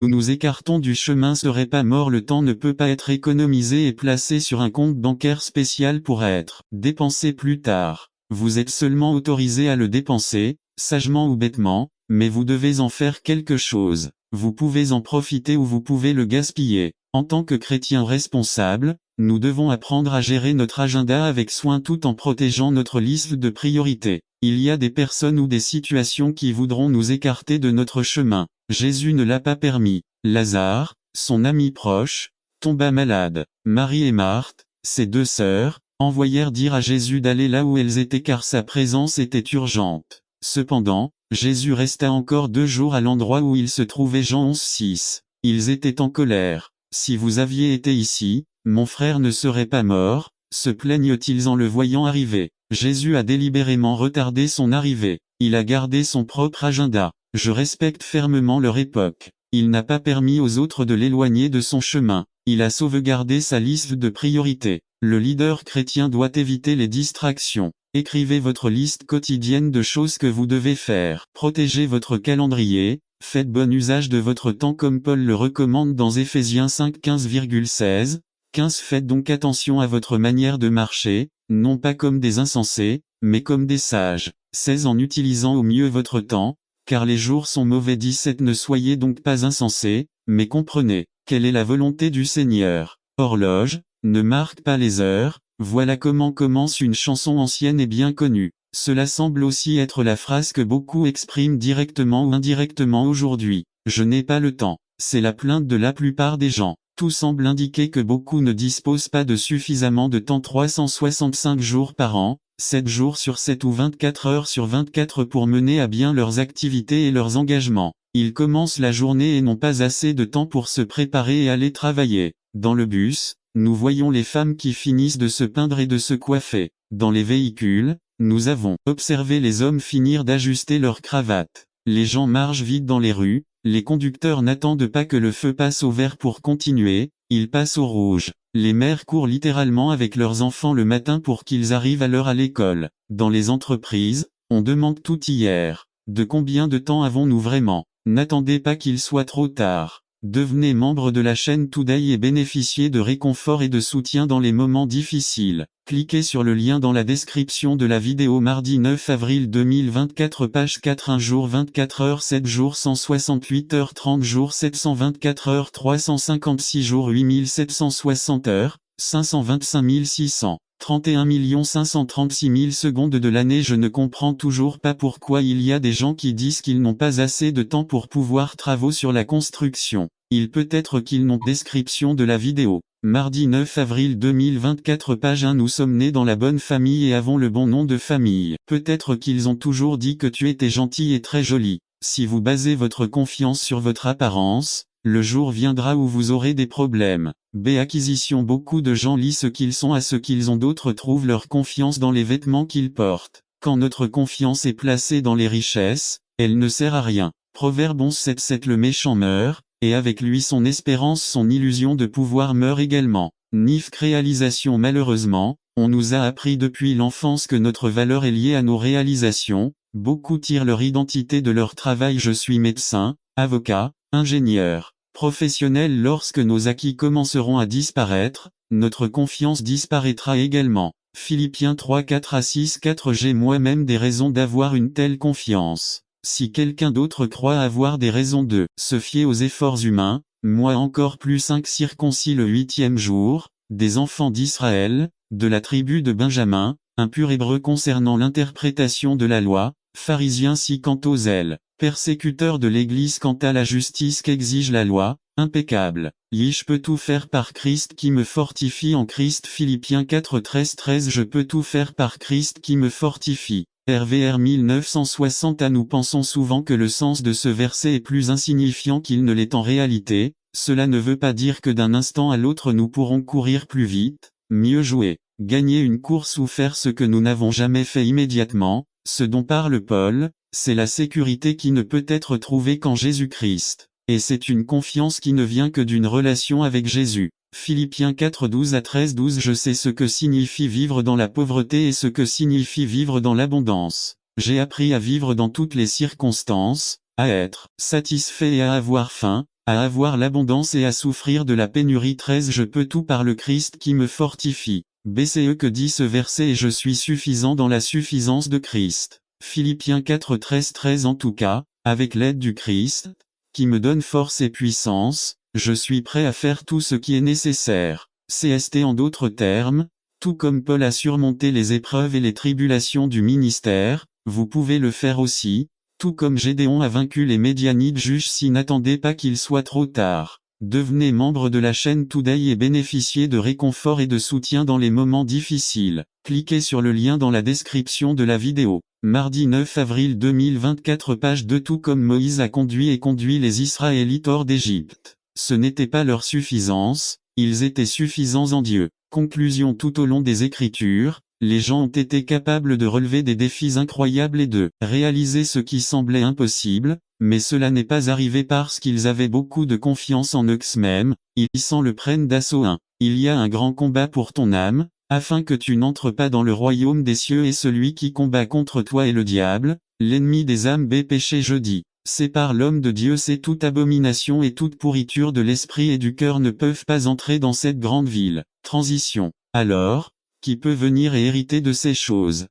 nous nous écartons du chemin serait pas mort, le temps ne peut pas être économisé et placé sur un compte bancaire spécial pour être dépensé plus tard. Vous êtes seulement autorisé à le dépenser, sagement ou bêtement, mais vous devez en faire quelque chose. Vous pouvez en profiter ou vous pouvez le gaspiller. En tant que chrétiens responsables, nous devons apprendre à gérer notre agenda avec soin tout en protégeant notre liste de priorités. Il y a des personnes ou des situations qui voudront nous écarter de notre chemin. Jésus ne l'a pas permis. Lazare, son ami proche, tomba malade. Marie et Marthe, ses deux sœurs, envoyèrent dire à Jésus d'aller là où elles étaient car sa présence était urgente. Cependant, Jésus resta encore 2 jours à l'endroit où il se trouvait. Jean 11:6. Ils étaient en colère. Si vous aviez été ici, mon frère ne serait pas mort, se plaignent-ils en le voyant arriver. Jésus a délibérément retardé son arrivée. Il a gardé son propre agenda. Je respecte fermement leur époque. Il n'a pas permis aux autres de l'éloigner de son chemin. Il a sauvegardé sa liste de priorités. Le leader chrétien doit éviter les distractions. Écrivez votre liste quotidienne de choses que vous devez faire. Protégez votre calendrier. Faites bon usage de votre temps comme Paul le recommande dans Éphésiens 5 15,16. 15 Faites donc attention à votre manière de marcher, non pas comme des insensés, mais comme des sages. 16 En utilisant au mieux votre temps, car les jours sont mauvais. 17 Ne soyez donc pas insensés, mais comprenez, quelle est la volonté du Seigneur. Horloge, ne marque pas les heures, voilà comment commence une chanson ancienne et bien connue. Cela semble aussi être la phrase que beaucoup expriment directement ou indirectement aujourd'hui. Je n'ai pas le temps. C'est la plainte de la plupart des gens. Tout semble indiquer que beaucoup ne disposent pas de suffisamment de temps. 365 jours par an, 7 jours sur 7 ou 24 heures sur 24 pour mener à bien leurs activités et leurs engagements. Ils commencent la journée et n'ont pas assez de temps pour se préparer et aller travailler. Dans le bus, nous voyons les femmes qui finissent de se peindre et de se coiffer. Dans les véhicules, nous avons observé les hommes finir d'ajuster leur cravate. Les gens marchent vite dans les rues, les conducteurs n'attendent pas que le feu passe au vert pour continuer, ils passent au rouge. Les mères courent littéralement avec leurs enfants le matin pour qu'ils arrivent à l'heure à l'école. Dans les entreprises, on demande tout hier. De combien de temps avons-nous vraiment? N'attendez pas qu'il soit trop tard. Devenez membre de la chaîne Today et bénéficiez de réconfort et de soutien dans les moments difficiles. Cliquez sur le lien dans la description de la vidéo. Mardi 9 avril 2024 page 4 1 jour 24 heures 7 jours 168 heures 30 jours 724 heures 356 jours 8760 heures, 525 600. 31 536 000 secondes de l'année. Je ne comprends toujours pas pourquoi il y a des gens qui disent qu'ils n'ont pas assez de temps pour pouvoir travaux sur la construction. Il peut être qu'ils n'ont description de la vidéo. Mardi 9 avril 2024 page 1 Nous sommes nés dans la bonne famille et avons le bon nom de famille. Peut-être qu'ils ont toujours dit que tu étais gentil et très joli. Si vous basez votre confiance sur votre apparence, le jour viendra où vous aurez des problèmes. Acquisition. Beaucoup de gens lient ce qu'ils sont à ce qu'ils ont. D'autres trouvent leur confiance dans les vêtements qu'ils portent. Quand notre confiance est placée dans les richesses, elle ne sert à rien. Proverbe 11:7 Le méchant meurt, et avec lui son espérance, son illusion de pouvoir meurt également. Nifk réalisation. Malheureusement, on nous a appris depuis l'enfance que notre valeur est liée à nos réalisations. Beaucoup tirent leur identité de leur travail. Je suis médecin, avocat, ingénieur, professionnel. Lorsque nos acquis commenceront à disparaître, notre confiance disparaîtra également. Philippiens 3 4-6 4 J'ai moi-même des raisons d'avoir une telle confiance. Si quelqu'un d'autre croit avoir des raisons de se fier aux efforts humains, moi encore plus. 5 Circoncis le 8e jour, des enfants d'Israël, de la tribu de Benjamin, un pur hébreu concernant l'interprétation de la loi, pharisien si quant au zèle, persécuteur de l'Église quant à la justice qu'exige la loi, impeccable. Je peux tout faire par Christ qui me fortifie en Christ. Philippiens 4 13 Je peux tout faire par Christ qui me fortifie. RVR 1960 Nous pensons souvent que le sens de ce verset est plus insignifiant qu'il ne l'est en réalité. Cela ne veut pas dire que d'un instant à l'autre nous pourrons courir plus vite, mieux jouer, gagner une course ou faire ce que nous n'avons jamais fait immédiatement. Ce dont parle Paul, c'est la sécurité qui ne peut être trouvée qu'en Jésus-Christ. Et c'est une confiance qui ne vient que d'une relation avec Jésus. Philippiens 4 12-13 Je sais ce que signifie vivre dans la pauvreté et ce que signifie vivre dans l'abondance. J'ai appris à vivre dans toutes les circonstances, à être satisfait et à avoir faim, à avoir l'abondance et à souffrir de la pénurie. 13 Je peux tout par le Christ qui me fortifie. BCE Que dit ce verset? Et je suis suffisant dans la suffisance de Christ. Philippiens 4 13 En tout cas, avec l'aide du Christ, qui me donne force et puissance, je suis prêt à faire tout ce qui est nécessaire. CST En d'autres termes, tout comme Paul a surmonté les épreuves et les tribulations du ministère, vous pouvez le faire aussi, tout comme Gédéon a vaincu les Médianites. Juge-si n'attendez pas qu'il soit trop tard. Devenez membre de la chaîne Today et bénéficiez de réconfort et de soutien dans les moments difficiles. Cliquez sur le lien dans la description de la vidéo. Mardi 9 avril 2024 Page 2 Tout comme Moïse a conduit les Israélites hors d'Égypte. Ce n'était pas leur suffisance, ils étaient suffisants en Dieu. Conclusion Tout au long des Écritures, les gens ont été capables de relever des défis incroyables et de réaliser ce qui semblait impossible, mais cela n'est pas arrivé parce qu'ils avaient beaucoup de confiance en eux-mêmes, ils s'en le prennent d'assaut. Il y a un grand combat pour ton âme, afin que tu n'entres pas dans le royaume des cieux, et celui qui combat contre toi est le diable, l'ennemi des âmes. Péché Jeudi. Sépare l'homme de Dieu. C'est toute abomination et toute pourriture de l'esprit et du cœur ne peuvent pas entrer dans cette grande ville. Transition. Alors, qui peut venir et hériter de ces choses?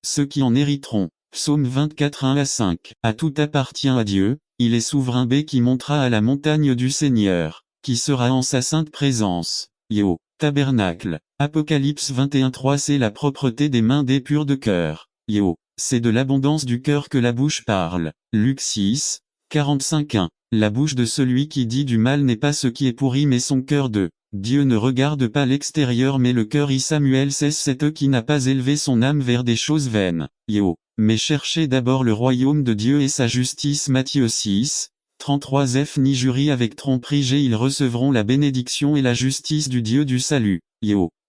Ceux qui en hériteront. Psaume 24 1-5. À tout appartient à Dieu, il est souverain. Qui montera à la montagne du Seigneur, qui sera en sa sainte présence. Tabernacle. Apocalypse 21-3 C'est la propreté des mains des purs de cœur. C'est de l'abondance du cœur que la bouche parle. Luc 6, 45-1. La bouche de celui qui dit du mal n'est pas ce qui est pourri mais son cœur de Dieu ne regarde pas l'extérieur mais le cœur. Samuel 16 C'est eux qui n'a pas élevé son âme vers des choses vaines. Mais cherchez d'abord le royaume de Dieu et sa justice. Matthieu 6, 33 F Ni jurie avec tromperie ils recevront la bénédiction et la justice du Dieu du salut.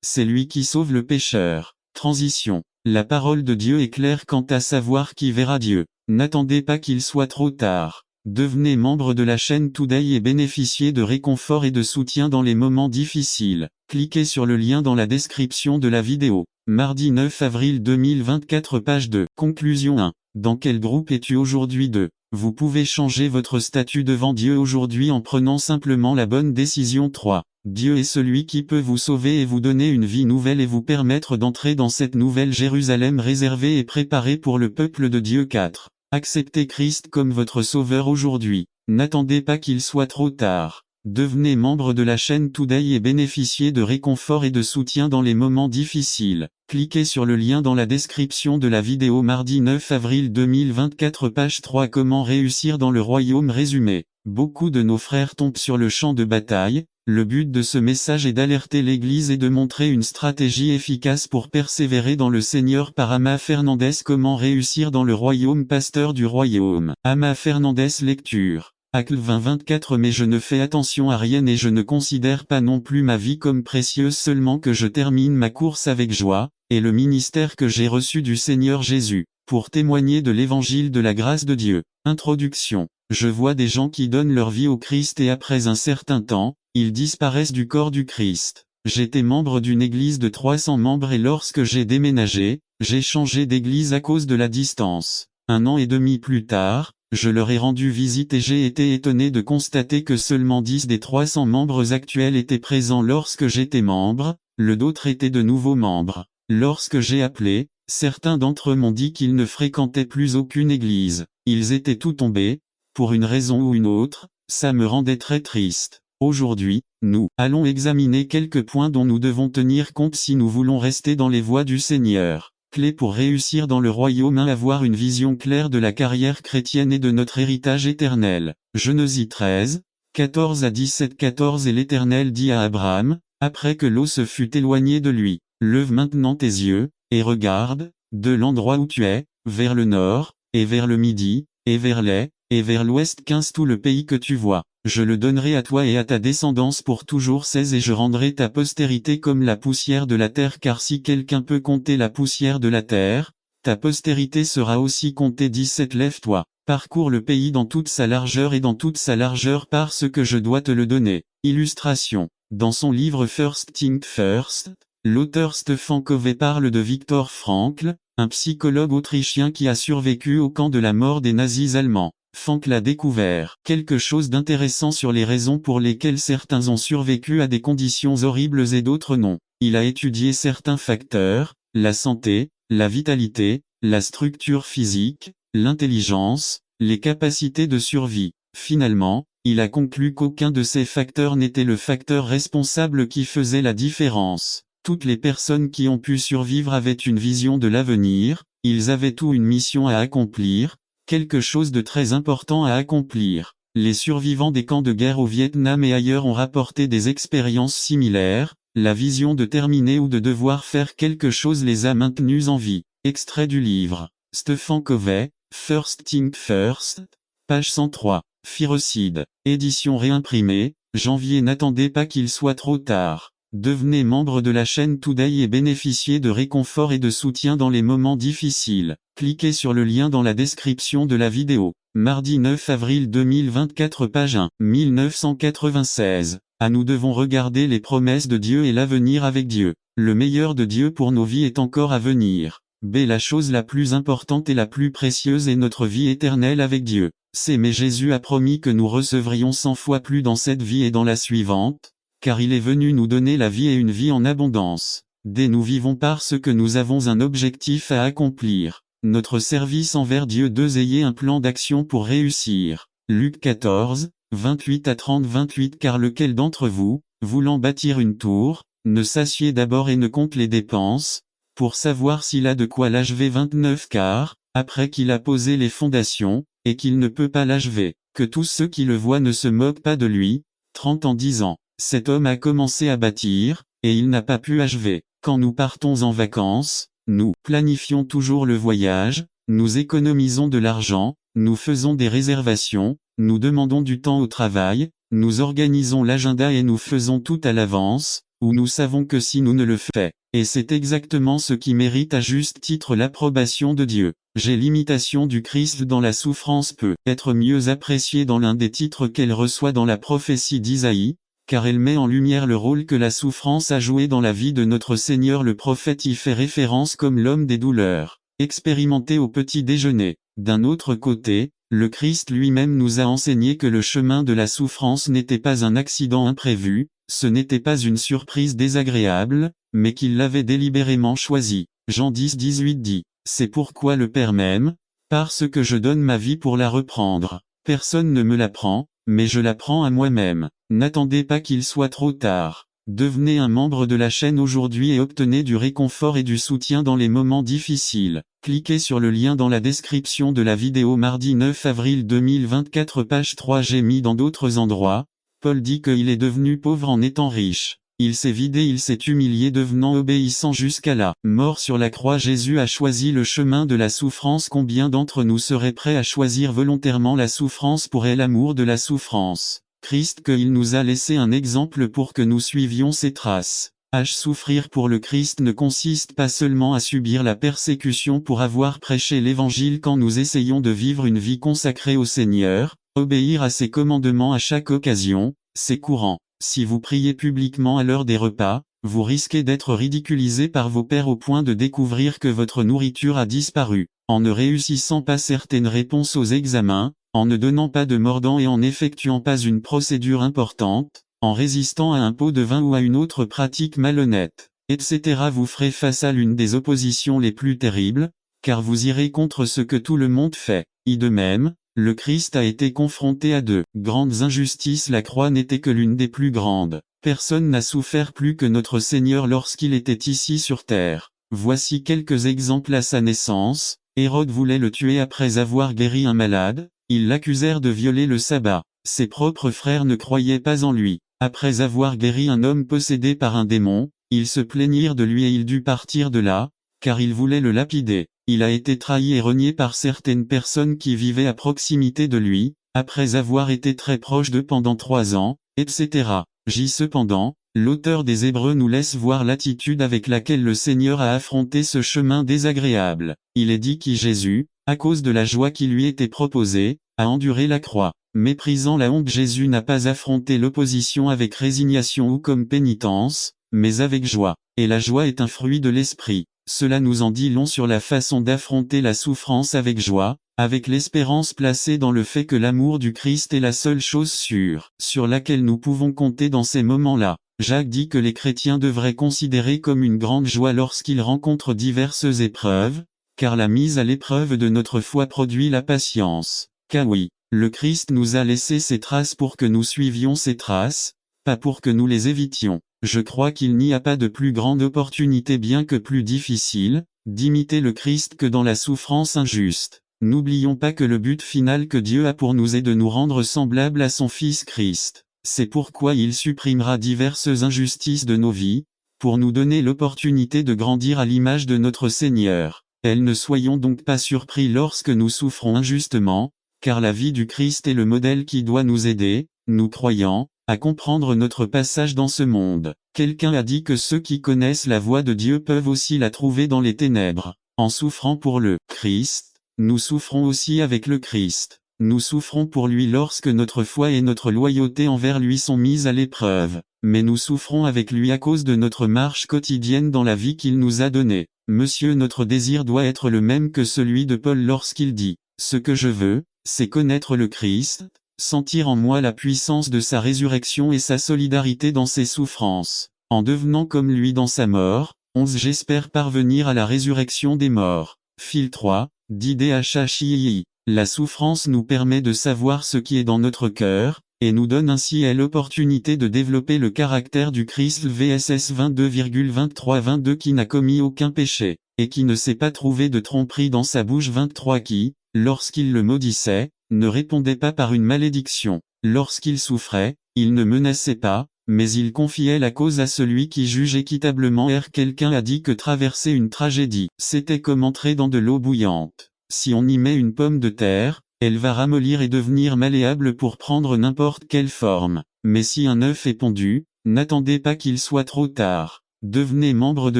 C'est lui qui sauve le pécheur. Transition. La parole de Dieu est claire quant à savoir qui verra Dieu. N'attendez pas qu'il soit trop tard. Devenez membre de la chaîne Today et bénéficiez de réconfort et de soutien dans les moments difficiles. Cliquez sur le lien dans la description de la vidéo. Mardi 9 avril 2024 Page 2. Conclusion 1. Dans quel groupe es-tu aujourd'hui? 2. Vous pouvez changer votre statut devant Dieu aujourd'hui en prenant simplement la bonne décision. 3. Dieu est celui qui peut vous sauver et vous donner une vie nouvelle et vous permettre d'entrer dans cette nouvelle Jérusalem réservée et préparée pour le peuple de Dieu. 4. Acceptez Christ comme votre sauveur aujourd'hui. N'attendez pas qu'il soit trop tard. Devenez membre de la chaîne Today et bénéficiez de réconfort et de soutien dans les moments difficiles. Cliquez sur le lien dans la description de la vidéo. Mardi 9 avril 2024 Page 3 Comment réussir dans le royaume résumé. Beaucoup de nos frères tombent sur le champ de bataille. Le but de ce message est d'alerter l'Église et de montrer une stratégie efficace pour persévérer dans le Seigneur par Ama Fernandez. Comment réussir dans le royaume. Pasteur du royaume. Ama Fernandez Lecture. Acte 20-24 Mais je ne fais attention à rien et je ne considère pas non plus ma vie comme précieuse seulement que je termine ma course avec joie, et le ministère que j'ai reçu du Seigneur Jésus, pour témoigner de l'évangile de la grâce de Dieu. Introduction. Je vois des gens qui donnent leur vie au Christ et après un certain temps, ils disparaissent du corps du Christ. J'étais membre d'une église de 300 membres et lorsque j'ai déménagé, j'ai changé d'église à cause de la distance. 1 an et demi plus tard, je leur ai rendu visite et j'ai été étonné de constater que seulement 10 des 300 membres actuels étaient présents lorsque j'étais membre, d'autres étaient de nouveaux membres. Lorsque j'ai appelé, certains d'entre eux m'ont dit qu'ils ne fréquentaient plus aucune église. Ils étaient tous tombés, pour une raison ou une autre, ça me rendait très triste. Aujourd'hui, nous allons examiner quelques points dont nous devons tenir compte si nous voulons rester dans les voies du Seigneur. Clé pour réussir dans le royaume 1 Avoir une vision claire de la carrière chrétienne et de notre héritage éternel. Genèse 13, 14-17 14 Et l'Éternel dit à Abraham, après que l'eau se fut éloignée de lui, lève maintenant tes yeux, et regarde, de l'endroit où tu es, vers le nord, et vers le midi, et vers l'est, et vers l'ouest 15 Tout le pays que tu vois, je le donnerai à toi et à ta descendance pour toujours 16 Et je rendrai ta postérité comme la poussière de la terre car si quelqu'un peut compter la poussière de la terre, ta postérité sera aussi comptée 17 Lève-toi, parcours le pays dans toute sa largeur et dans toute sa largeur parce que je dois te le donner. Illustration. Dans son livre First Things First, l'auteur Stefan Covey parle de Viktor Frankl, un psychologue autrichien qui a survécu au camp de la mort des nazis allemands. Fanck l'a découvert quelque chose d'intéressant sur les raisons pour lesquelles certains ont survécu à des conditions horribles et d'autres non. Il a étudié certains facteurs, la santé, la vitalité, la structure physique, l'intelligence, les capacités de survie. Finalement, il a conclu qu'aucun de ces facteurs n'était le facteur responsable qui faisait la différence. Toutes les personnes qui ont pu survivre avaient une vision de l'avenir, ils avaient tous une mission à accomplir, quelque chose de très important à accomplir. Les survivants des camps de guerre au Vietnam et ailleurs ont rapporté des expériences similaires, la vision de terminer ou de devoir faire quelque chose les a maintenus en vie. Extrait du livre. Stephen Covey, First Thing First, page 103. Firocide. Édition réimprimée, janvier. N'attendez pas qu'il soit trop tard. Devenez membre de la chaîne Today et bénéficiez de réconfort et de soutien dans les moments difficiles. Cliquez sur le lien dans la description de la vidéo. Mardi 9 avril 2024 page 1. 1996. Nous devons regarder les promesses de Dieu et l'avenir avec Dieu. Le meilleur de Dieu pour nos vies est encore à venir. La chose la plus importante et la plus précieuse est notre vie éternelle avec Dieu. Mais Jésus a promis que nous recevrions 100 fois plus dans cette vie et dans la suivante, car il est venu nous donner la vie et une vie en abondance. Nous vivons parce que nous avons un objectif à accomplir. Notre service envers Dieu. Ayez un plan d'action pour réussir. Luc 14, 28 à 30. 28. Car lequel d'entre vous, voulant bâtir une tour, ne s'assied d'abord et ne compte les dépenses, pour savoir s'il a de quoi l'achever. 29. Car, après qu'il a posé les fondations, et qu'il ne peut pas l'achever, que tous ceux qui le voient ne se moquent pas de lui. 30. En disant, cet homme a commencé à bâtir, et il n'a pas pu achever. Quand nous partons en vacances, nous planifions toujours le voyage, nous économisons de l'argent, nous faisons des réservations, nous demandons du temps au travail, nous organisons l'agenda et nous faisons tout à l'avance, ou nous savons que si nous ne le faisons, et c'est exactement ce qui mérite à juste titre l'approbation de Dieu. L'imitation du Christ dans la souffrance peut être mieux appréciée dans l'un des titres qu'elle reçoit dans la prophétie d'Isaïe, car elle met en lumière le rôle que la souffrance a joué dans la vie de notre Seigneur. Le prophète y fait référence comme l'homme des douleurs, expérimenté au petit déjeuner. D'un autre côté, le Christ lui-même nous a enseigné que le chemin de la souffrance n'était pas un accident imprévu, ce n'était pas une surprise désagréable, mais qu'il l'avait délibérément choisi. Jean 10, 18 dit, c'est pourquoi le Père m'aime, parce que je donne ma vie pour la reprendre. Personne ne me la prend, mais je la prends à moi-même. N'attendez pas qu'il soit trop tard. Devenez un membre de la chaîne aujourd'hui et obtenez du réconfort et du soutien dans les moments difficiles. Cliquez sur le lien dans la description de la vidéo. Mardi 9 avril 2024 page 3. J'ai mis dans d'autres endroits, Paul dit qu'il est devenu pauvre en étant riche. Il s'est vidé, il s'est humilié devenant obéissant jusqu'à la mort sur la croix. Jésus a choisi le chemin de la souffrance. Combien d'entre nous seraient prêts à choisir volontairement la souffrance pour l'amour de la souffrance? Christ qu'il nous a laissé un exemple pour que nous suivions ses traces. Souffrir pour le Christ ne consiste pas seulement à subir la persécution pour avoir prêché l'évangile quand nous essayons de vivre une vie consacrée au Seigneur, obéir à ses commandements à chaque occasion, c'est courant. Si vous priez publiquement à l'heure des repas, vous risquez d'être ridiculisé par vos pairs au point de découvrir que votre nourriture a disparu. En ne réussissant pas certaines réponses aux examens, en ne donnant pas de mordant et en n'effectuant pas une procédure importante, en résistant à un pot de vin ou à une autre pratique malhonnête, etc. Vous ferez face à l'une des oppositions les plus terribles, car vous irez contre ce que tout le monde fait. De même, le Christ a été confronté à de grandes injustices. La croix n'était que l'une des plus grandes. Personne n'a souffert plus que notre Seigneur lorsqu'il était ici sur terre. Voici quelques exemples. À sa naissance, Hérode voulait le tuer après avoir guéri un malade, ils l'accusèrent de violer le sabbat. Ses propres frères ne croyaient pas en lui. Après avoir guéri un homme possédé par un démon, ils se plaignirent de lui et il dut partir de là, car ils voulaient le lapider. Il a été trahi et renié par certaines personnes qui vivaient à proximité de lui, après avoir été très proche d'eux pendant 3 ans, etc. Cependant, l'auteur des Hébreux nous laisse voir l'attitude avec laquelle le Seigneur a affronté ce chemin désagréable. Il est dit que Jésus, à cause de la joie qui lui était proposée, a enduré la croix. Méprisant la honte, Jésus n'a pas affronté l'opposition avec résignation ou comme pénitence, mais avec joie. Et la joie est un fruit de l'esprit. Cela nous en dit long sur la façon d'affronter la souffrance avec joie. avec l'espérance placée dans le fait que l'amour du Christ est la seule chose sûre, sur laquelle nous pouvons compter dans ces moments-là. Jacques dit que les chrétiens devraient considérer comme une grande joie lorsqu'ils rencontrent diverses épreuves, car la mise à l'épreuve de notre foi produit la patience. Car oui, le Christ nous a laissé ses traces pour que nous suivions ses traces, pas pour que nous les évitions. Je crois qu'il n'y a pas de plus grande opportunité bien que plus difficile, d'imiter le Christ que dans la souffrance injuste. N'oublions pas que le but final que Dieu a pour nous est de nous rendre semblables à son Fils Christ. C'est pourquoi il supprimera diverses injustices de nos vies, pour nous donner l'opportunité de grandir à l'image de notre Seigneur. Ne soyons donc pas surpris lorsque nous souffrons injustement, car la vie du Christ est le modèle qui doit nous aider, nous croyants, à comprendre notre passage dans ce monde. Quelqu'un a dit que ceux qui connaissent la voie de Dieu peuvent aussi la trouver dans les ténèbres. En souffrant pour le Christ, nous souffrons aussi avec le Christ. Nous souffrons pour lui lorsque notre foi et notre loyauté envers lui sont mises à l'épreuve. Mais nous souffrons avec lui à cause de notre marche quotidienne dans la vie qu'il nous a donnée. Monsieur, notre désir doit être le même que celui de Paul lorsqu'il dit « Ce que je veux, c'est connaître le Christ, sentir en moi la puissance de sa résurrection et sa solidarité dans ses souffrances. En devenant comme lui dans sa mort, 11 J'espère parvenir à la résurrection des morts. » Fil 3, d'IDHHII. La souffrance nous permet de savoir ce qui est dans notre cœur, et nous donne ainsi l'opportunité de développer le caractère du Christ VSS 22,23-22 qui n'a commis aucun péché, et qui ne s'est pas trouvé de tromperie dans sa bouche 23 qui, lorsqu'il le maudissait, ne répondait pas par une malédiction. Lorsqu'il souffrait, il ne menaçait pas, mais il confiait la cause à celui qui juge équitablement. Quelqu'un a dit que traverser une tragédie, c'était comme entrer dans de l'eau bouillante. Si on y met une pomme de terre, elle va ramollir et devenir malléable pour prendre n'importe quelle forme. Mais si un œuf est pondu, n'attendez pas qu'il soit trop tard. Devenez membre de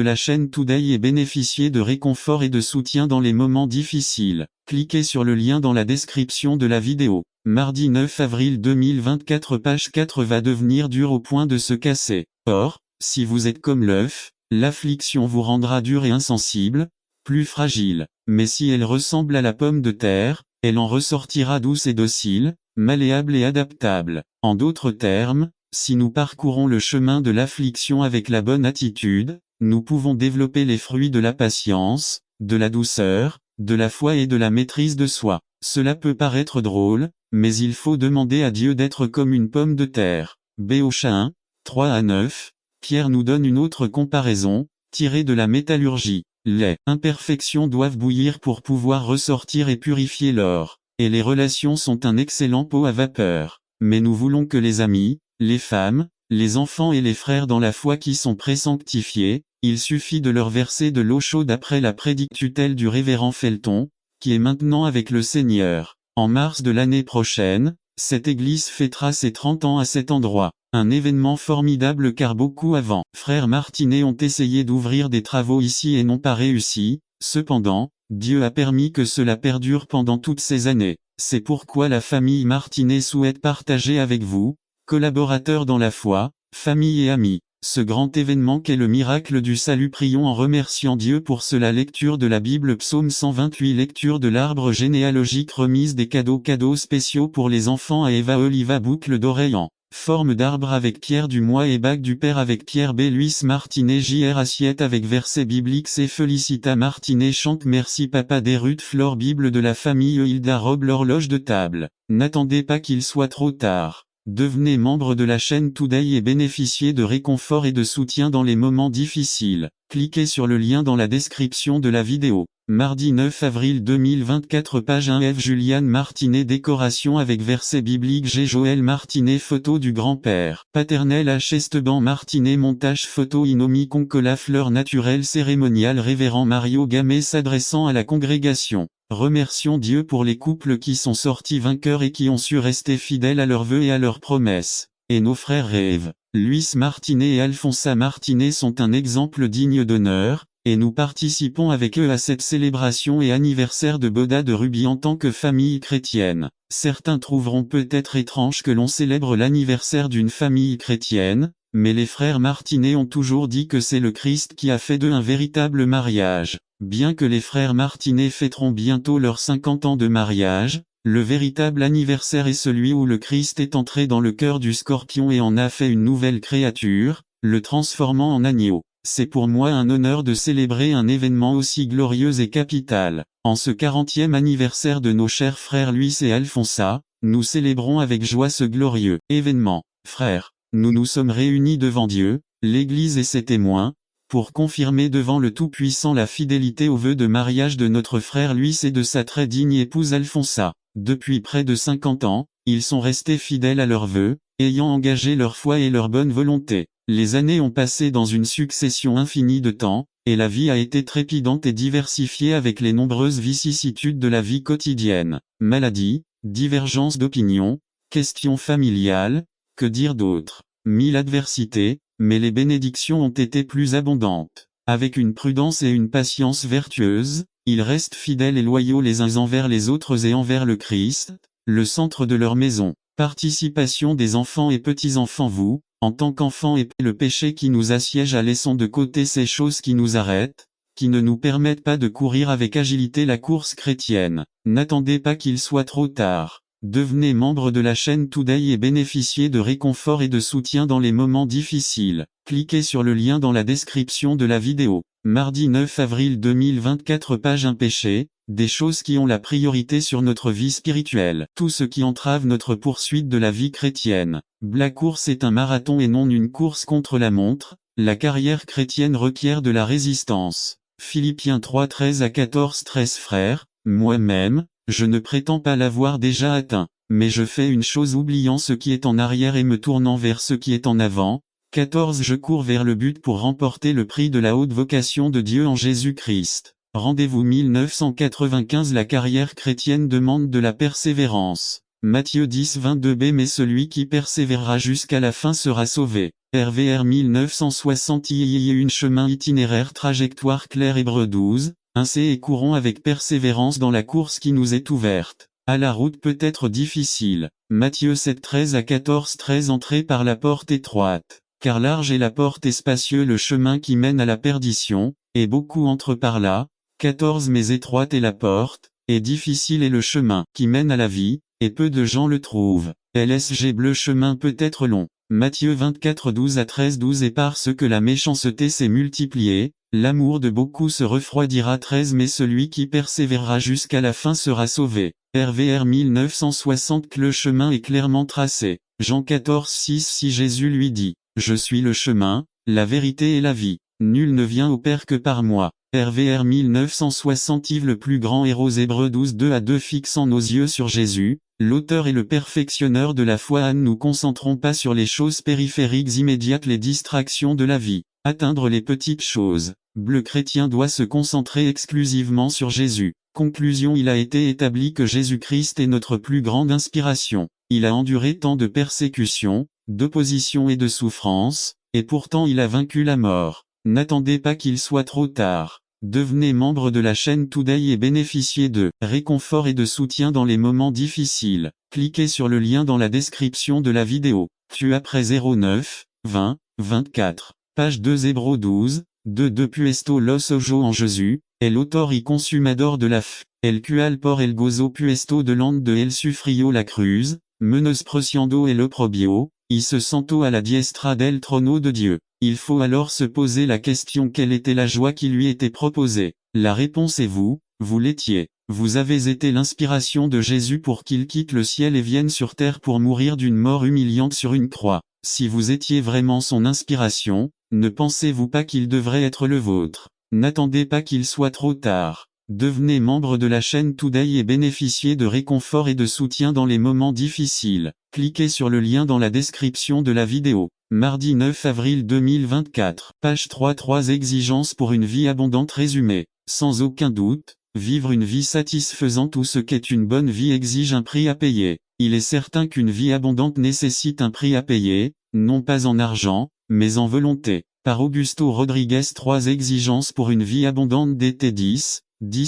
la chaîne Today et bénéficiez de réconfort et de soutien dans les moments difficiles. Cliquez sur le lien dans la description de la vidéo. Mardi 9 avril 2024 page 4 va devenir dure au point de se casser. Or, si vous êtes comme l'œuf, l'affliction vous rendra dur et insensible, plus fragile. Mais si elle ressemble à la pomme de terre, elle en ressortira douce et docile, malléable et adaptable. En d'autres termes, si nous parcourons le chemin de l'affliction avec la bonne attitude, nous pouvons développer les fruits de la patience, de la douceur, de la foi et de la maîtrise de soi. Cela peut paraître drôle, mais il faut demander à Dieu d'être comme une pomme de terre. Béocha 1, 3-9, Pierre nous donne une autre comparaison, tirée de la métallurgie. Les imperfections doivent bouillir pour pouvoir ressortir et purifier l'or. Et les relations sont un excellent pot à vapeur. Mais nous voulons que les amis, les femmes, les enfants et les frères dans la foi qui sont présanctifiés, il suffit de leur verser de l'eau chaude après la prédictutelle du révérend Felton, qui est maintenant avec le Seigneur. En mars de l'année prochaine, cette église fêtera ses 30 ans à cet endroit. Un événement formidable car beaucoup avant, frères Martinet ont essayé d'ouvrir des travaux ici et n'ont pas réussi. Cependant, Dieu a permis que cela perdure pendant toutes ces années. C'est pourquoi la famille Martinet souhaite partager avec vous, collaborateurs dans la foi, famille et amis, ce grand événement qu'est le miracle du salut. Prions en remerciant Dieu pour cela. Lecture de la Bible, Psaume 128. Lecture de l'arbre généalogique. Remise des cadeaux spéciaux pour les enfants à Eva Oliva. Boucle d'oreille en forme d'arbre avec Pierre Dumois et bague du père avec Pierre B. Luis Martinet. JR assiette avec verset biblique. C'est Felicita Martinet chante merci papa des Ruth Flore. Bible de la famille Hilda Rob. L'horloge de table. N'attendez pas qu'il soit trop tard. Devenez membre de la chaîne Today et bénéficiez de réconfort et de soutien dans les moments difficiles. Cliquez sur le lien dans la description de la vidéo. Mardi 9 avril 2024 page 1 F Juliane Martinet décoration avec verset biblique. G Joël Martinet photo du grand-père paternel H Esteban Martinet montage photo Inomi Concola fleur naturelle cérémoniale révérend Mario Gamay s'adressant à la congrégation. Remercions Dieu pour les couples qui sont sortis vainqueurs et qui ont su rester fidèles à leurs vœux et à leurs promesses. Et nos frères rêves, Luis Martinet et Alfonsa Martinet sont un exemple digne d'honneur, et nous participons avec eux à cette célébration et anniversaire de Boda de Ruby en tant que famille chrétienne. Certains trouveront peut-être étrange que l'on célèbre l'anniversaire d'une famille chrétienne, mais les frères Martinet ont toujours dit que c'est le Christ qui a fait d'eux un véritable mariage. Bien que les frères Martinet fêteront bientôt leurs 50 ans de mariage, le véritable anniversaire est celui où le Christ est entré dans le cœur du Scorpion et en a fait une nouvelle créature, le transformant en agneau. C'est pour moi un honneur de célébrer un événement aussi glorieux et capital. En ce 40e anniversaire de nos chers frères Luis et Alfonsa, nous célébrons avec joie ce glorieux événement. Frères, nous nous sommes réunis devant Dieu, l'Église et ses témoins, pour confirmer devant le Tout-Puissant la fidélité au vœu de mariage de notre frère Luis et de sa très digne épouse Alfonsa. Depuis près de 50 ans, ils sont restés fidèles à leurs vœux, ayant engagé leur foi et leur bonne volonté. Les années ont passé dans une succession infinie de temps, et la vie a été trépidante et diversifiée avec les nombreuses vicissitudes de la vie quotidienne. Maladies, divergences d'opinion, questions familiales, que dire d'autre? Mille adversités, mais les bénédictions ont été plus abondantes. Avec une prudence et une patience vertueuses, ils restent fidèles et loyaux les uns envers les autres et envers le Christ, le centre de leur maison. Participation des enfants et petits-enfants. Vous, en tant qu'enfants, et le péché qui nous assiège, laissons de côté ces choses qui nous arrêtent, qui ne nous permettent pas de courir avec agilité la course chrétienne. N'attendez pas qu'il soit trop tard. Devenez membre de la chaîne Today et bénéficiez de réconfort et de soutien dans les moments difficiles. Cliquez sur le lien dans la description de la vidéo. Mardi 9 avril 2024. Page Un péché, des choses qui ont la priorité sur notre vie spirituelle. Tout ce qui entrave notre poursuite de la vie chrétienne. La course est un marathon et non une course contre la montre. La carrière chrétienne requiert de la résistance. Philippiens 3 13 à 14. 13 Frères, moi-même, je ne prétends pas l'avoir déjà atteint, mais je fais une chose, oubliant ce qui est en arrière et me tournant vers ce qui est en avant. 14 Je cours vers le but pour remporter le prix de la haute vocation de Dieu en Jésus-Christ. Rendez-vous 1995. La carrière chrétienne demande de la persévérance. Matthieu 10 22b Mais celui qui persévérera jusqu'à la fin sera sauvé. RVR 1960 Une chemin itinéraire trajectoire claire. Hébreux 12 Ainsi et courons avec persévérance dans la course qui nous est ouverte. À la route peut être difficile. Matthieu 7 13 à 14 13 Entrez par la porte étroite, car large est la porte et spacieux le chemin qui mène à la perdition, et beaucoup entrent par là. 14 Mais étroite est la porte, et difficile est le chemin qui mène à la vie, et peu de gens le trouvent. LSG Bleu chemin peut être long. Matthieu 24 12 à 13 12 Et parce que la méchanceté s'est multipliée, l'amour de beaucoup se refroidira. 13 Mais celui qui persévérera jusqu'à la fin sera sauvé. RVR 1960 Le chemin est clairement tracé. Jean 14 6 Si Jésus lui dit, je suis le chemin, la vérité et la vie. Nul ne vient au Père que par moi. RVR 1960 Yves le plus grand héros. Hébreux 12 2 à 2 Fixant nos yeux sur Jésus, l'auteur et le perfectionneur de la foi. Ne nous concentrons pas sur les choses périphériques immédiates, les distractions de la vie. Atteindre les petites choses. Le chrétien doit se concentrer exclusivement sur Jésus. Conclusion Il a été établi que Jésus-Christ est notre plus grande inspiration. Il a enduré tant de persécutions, d'opposition et de souffrances, et pourtant il a vaincu la mort. N'attendez pas qu'il soit trop tard. Devenez membre de la chaîne Today et bénéficiez de réconfort et de soutien dans les moments difficiles. Cliquez sur le lien dans la description de la vidéo. Tu après 09 20 24. Page 2 Hébreux 12 2 Puesto los ojo en Jésus, el autor y consumador de la fe, el cual por el gozo puesto delante de el sufrió la cruz, menospreciando el oprobio, y se sentó à la diestra del trono de Dieu. Il faut alors se poser la question: quelle était la joie qui lui était proposée? La réponse est vous l'étiez. Vous avez été l'inspiration de Jésus pour qu'il quitte le ciel et vienne sur terre pour mourir d'une mort humiliante sur une croix. Si vous étiez vraiment son inspiration, ne pensez-vous pas qu'il devrait être le vôtre? N'attendez pas qu'il soit trop tard. Devenez membre de la chaîne Today et bénéficiez de réconfort et de soutien dans les moments difficiles. Cliquez sur le lien dans la description de la vidéo. Mardi 9 avril 2024. Page 3 3 Exigences pour une vie abondante résumée. Sans aucun doute, vivre une vie satisfaisante ou ce qu'est une bonne vie exige un prix à payer. Il est certain qu'une vie abondante nécessite un prix à payer, non pas en argent, mais en volonté. Par Augusto Rodriguez 3 Exigences pour une vie abondante d'été 10